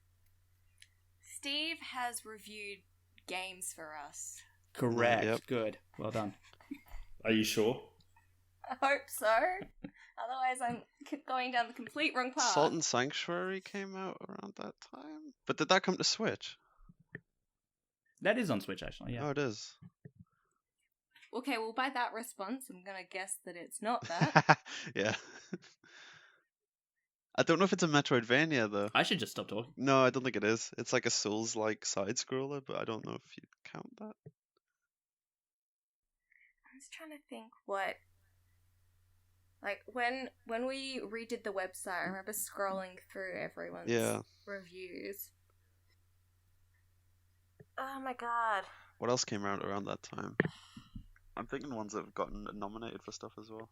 Steve has reviewed games for us. Correct. Yep. Good. Well done. Are you sure? I hope so. Otherwise, I'm going down the complete wrong path. Salt and Sanctuary came out around that time. But did that come to Switch? That is on Switch, actually, yeah. Oh, it is. Okay, well, by that response, I'm gonna guess that it's not that. Yeah. I don't know if it's a Metroidvania, though. I should just stop talking. No, I don't think it is. It's like a Souls-like side-scroller, but I don't know if you count that. I'm just trying to think what. Like when we redid the website, I remember scrolling through everyone's Yeah. reviews. Oh my god. What else came out around that time? I'm thinking ones that have gotten nominated for stuff as well.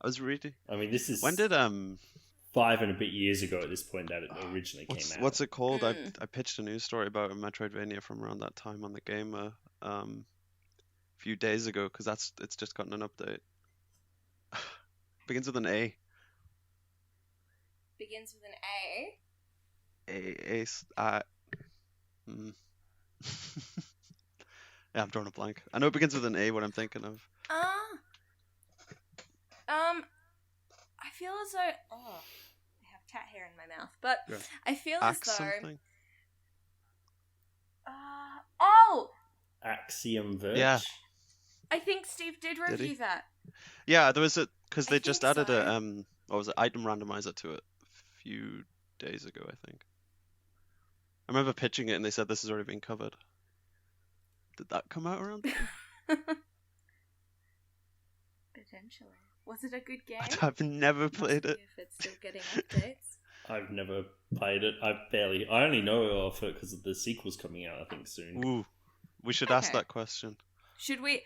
I was reading. I mean, this is When did 5 and a bit years ago at this point that it originally came out. what's it called? Mm. I pitched a news story about a Metroidvania from around that time on the Gamer a few days ago because it's just gotten an update. Begins with an A. Begins with an Yeah, I'm drawing a blank. I know it begins with an A. What I'm thinking of. A. I feel as though I have cat hair in my mouth, but Yeah. I feel Axe as though something. Axiom Verge? Yeah. I think Steve did he? review that. Yeah, there was because I they just think added so. a what was it, item randomizer to it a few days ago, I think. I remember pitching it and they said this has already been covered. Did that come out around? Potentially. Was it a good game? I've never Must played be it. If it's still getting updates. I've never played it. I only know of it because the sequel's coming out, I think, soon. Ooh, we should ask Okay. that question. Should we?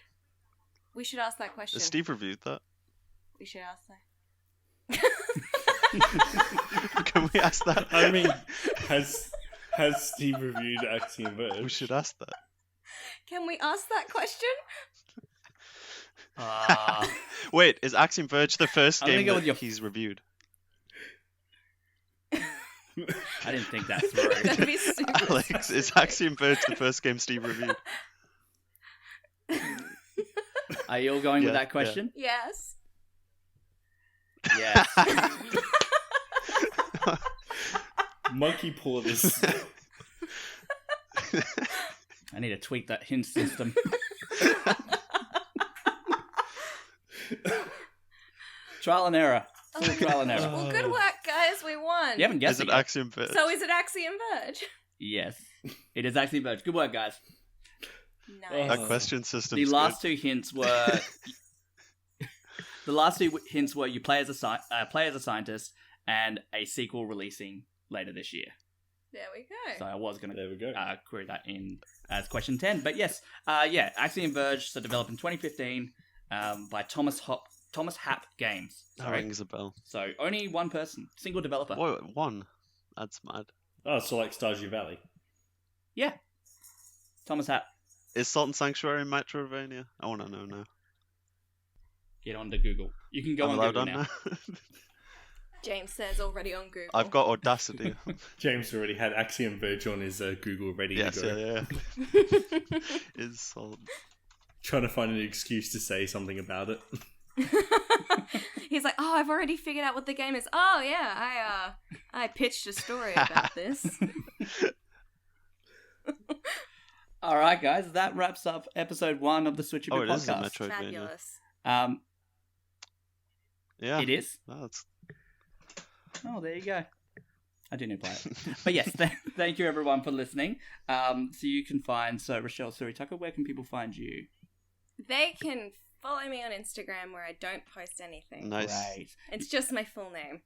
We should ask that question. Has Steve reviewed that? We should ask that. Can we ask that? I mean, has Steve reviewed Axiom Verge? we should ask that. Can we ask that question? Wait, is Axiom Verge the first I'm gonna game go that with your- he's reviewed? I didn't think that through. That'd be super Alex, is specific. Axiom Verge the first game Steve reviewed? Are you all going with Yeah, that question? Yes. Yes. Monkey paw this. I need to tweak that hint system. Trial and error. Full trial and error. Well, good work, guys. We won. You haven't guessed Is it it yet. Axiom Verge? So is it Axiom Verge? Yes. It is actually Verge. Good work, guys. Nice. That question system. The last two hints were... you play as a scientist and a sequel releasing later this year. There we go. So I was going to There we go. query that in as question 10. But yes, Axiom Verge, so developed in 2015 by Thomas Happ Games. That Sorry. rings a bell. So only one person, single developer. Whoa, one. That's mad. Oh, so like Stardew Valley. Yeah. Thomas Happ. Is Salt and Sanctuary in Metrovania? I want to know now. Get onto Google. You can go I'm on allowed Google on now. now. James says already on Google. I've got Audacity. James already had Axiom Verge on his Google ready Yes, to go. yeah. Is Salt. Trying to find an excuse to say something about it. He's like, oh, I've already figured out what the game is. Oh yeah, I pitched a story about this. All right, guys. That wraps up episode 1 of the Switchaboo Oh, it is a podcast. Metroidvania. Fabulous. Yeah. It is. Oh, that's... Oh, there you go. I do need to play it. But yes, thank you everyone for listening. So you can find Rachelle Suri-Tucker. Where can people find you? They can follow me on Instagram where I don't post anything. Nice. Great. It's just my full name.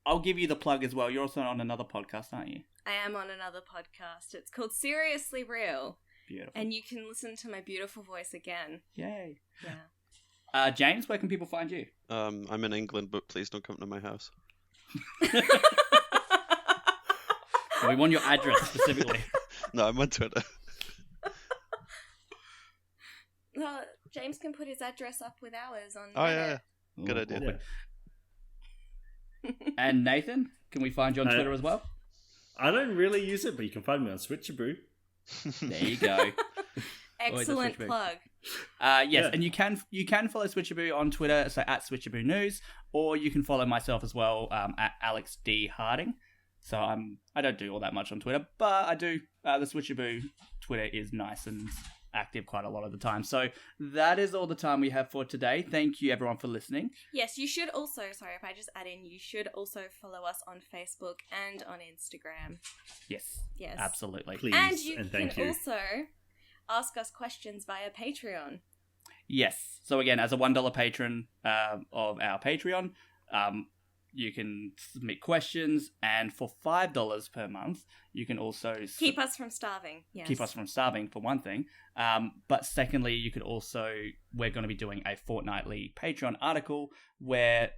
I'll give you the plug as well. You're also on another podcast, aren't you? I am on another podcast. It's called Seriously Real. Beautiful. And you can listen to my beautiful voice again. Yay. Yeah. James, where can people find you? I'm in England, but please don't come to my house. We want your address specifically. No, I'm on Twitter. James can put his address up with ours on Oh Reddit. yeah, good idea. Awkward. And Nathan, can we find you on Twitter as well? I don't really use it, but you can find me on Switchaboo. There you go. Excellent Switchaboo. plug. Yes, Yeah. and you can follow Switchaboo on Twitter, so at Switchaboo News, or you can follow myself as well at Alex D Harding. So I don't do all that much on Twitter, but I do. The Switchaboo Twitter is nice and active quite a lot of the time. So that is all the time we have for today. Thank you everyone for listening. Yes, you should also, sorry if I just add in, you should also follow us on Facebook and on Instagram. Yes, Yes. absolutely. Please, And you thank can you. also ask us questions via Patreon. Yes. So again, as a $1 patron of our Patreon, you can submit questions, and for $5 per month, you can also Keep us from starving. Yes. keep us from starving, for one thing. But secondly, you could also, we're going to be doing a fortnightly Patreon article where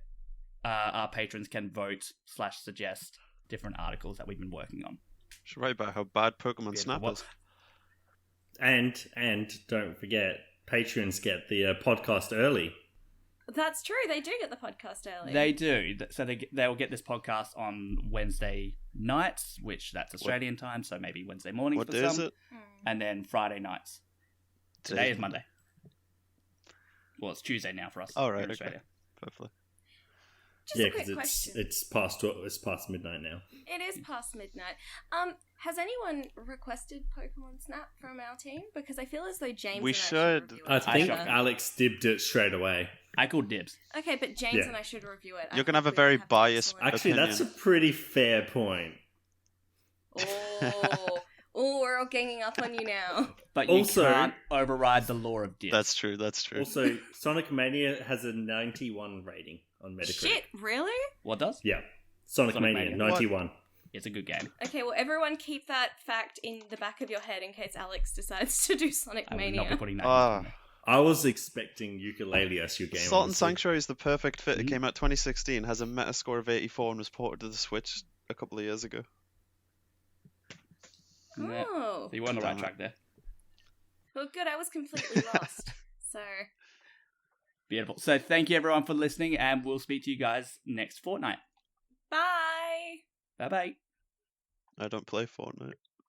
our patrons can vote / suggest different articles that we've been working on. Should write about how bad Pokemon Yeah, Snap what- is. And don't forget, patrons get the podcast early. That's true. They do get the podcast early. They do. So they'll get this podcast on Wednesday nights, which that's Australian time, so maybe Wednesday mornings What for day some. is it? And then Friday nights. Today is Monday. Well, it's Tuesday now for us. Oh, here right, in okay. Australia. Perfectly. Just Yeah, a quick because question. it's past midnight now. It is past midnight. Has anyone requested Pokemon Snap from our team? Because I feel as though James We and should. review it I think together. Alex dibbed it straight away. I called dibs. Okay, but James Yeah. and I should review it. You're gonna have a very biased Actually, that's a pretty fair point. Oh, we're all ganging up on you now. But you Also- can't override the law of dibs. That's true. That's true. Also, Sonic Mania has a 91 rating on Metacritic. Shit, really? What does? Yeah. Sonic Sonic Mania, Mania. 91. It's a good game. Okay, well, everyone keep that fact in the back of your head in case Alex decides to do Sonic I will Mania. not be putting that Ah. in. I was expecting Ukulele as your game. Salt and honestly. Sanctuary is the perfect fit. It Mhm. came out 2016, has a Metascore of 84, and was ported to the Switch a couple of years ago. Yeah. Oh. So you were on the right Damn it. track there. Well, good, I was completely lost. So, Beautiful. So thank you everyone for listening, and we'll speak to you guys next fortnight. bye! Bye bye. I don't play Fortnite.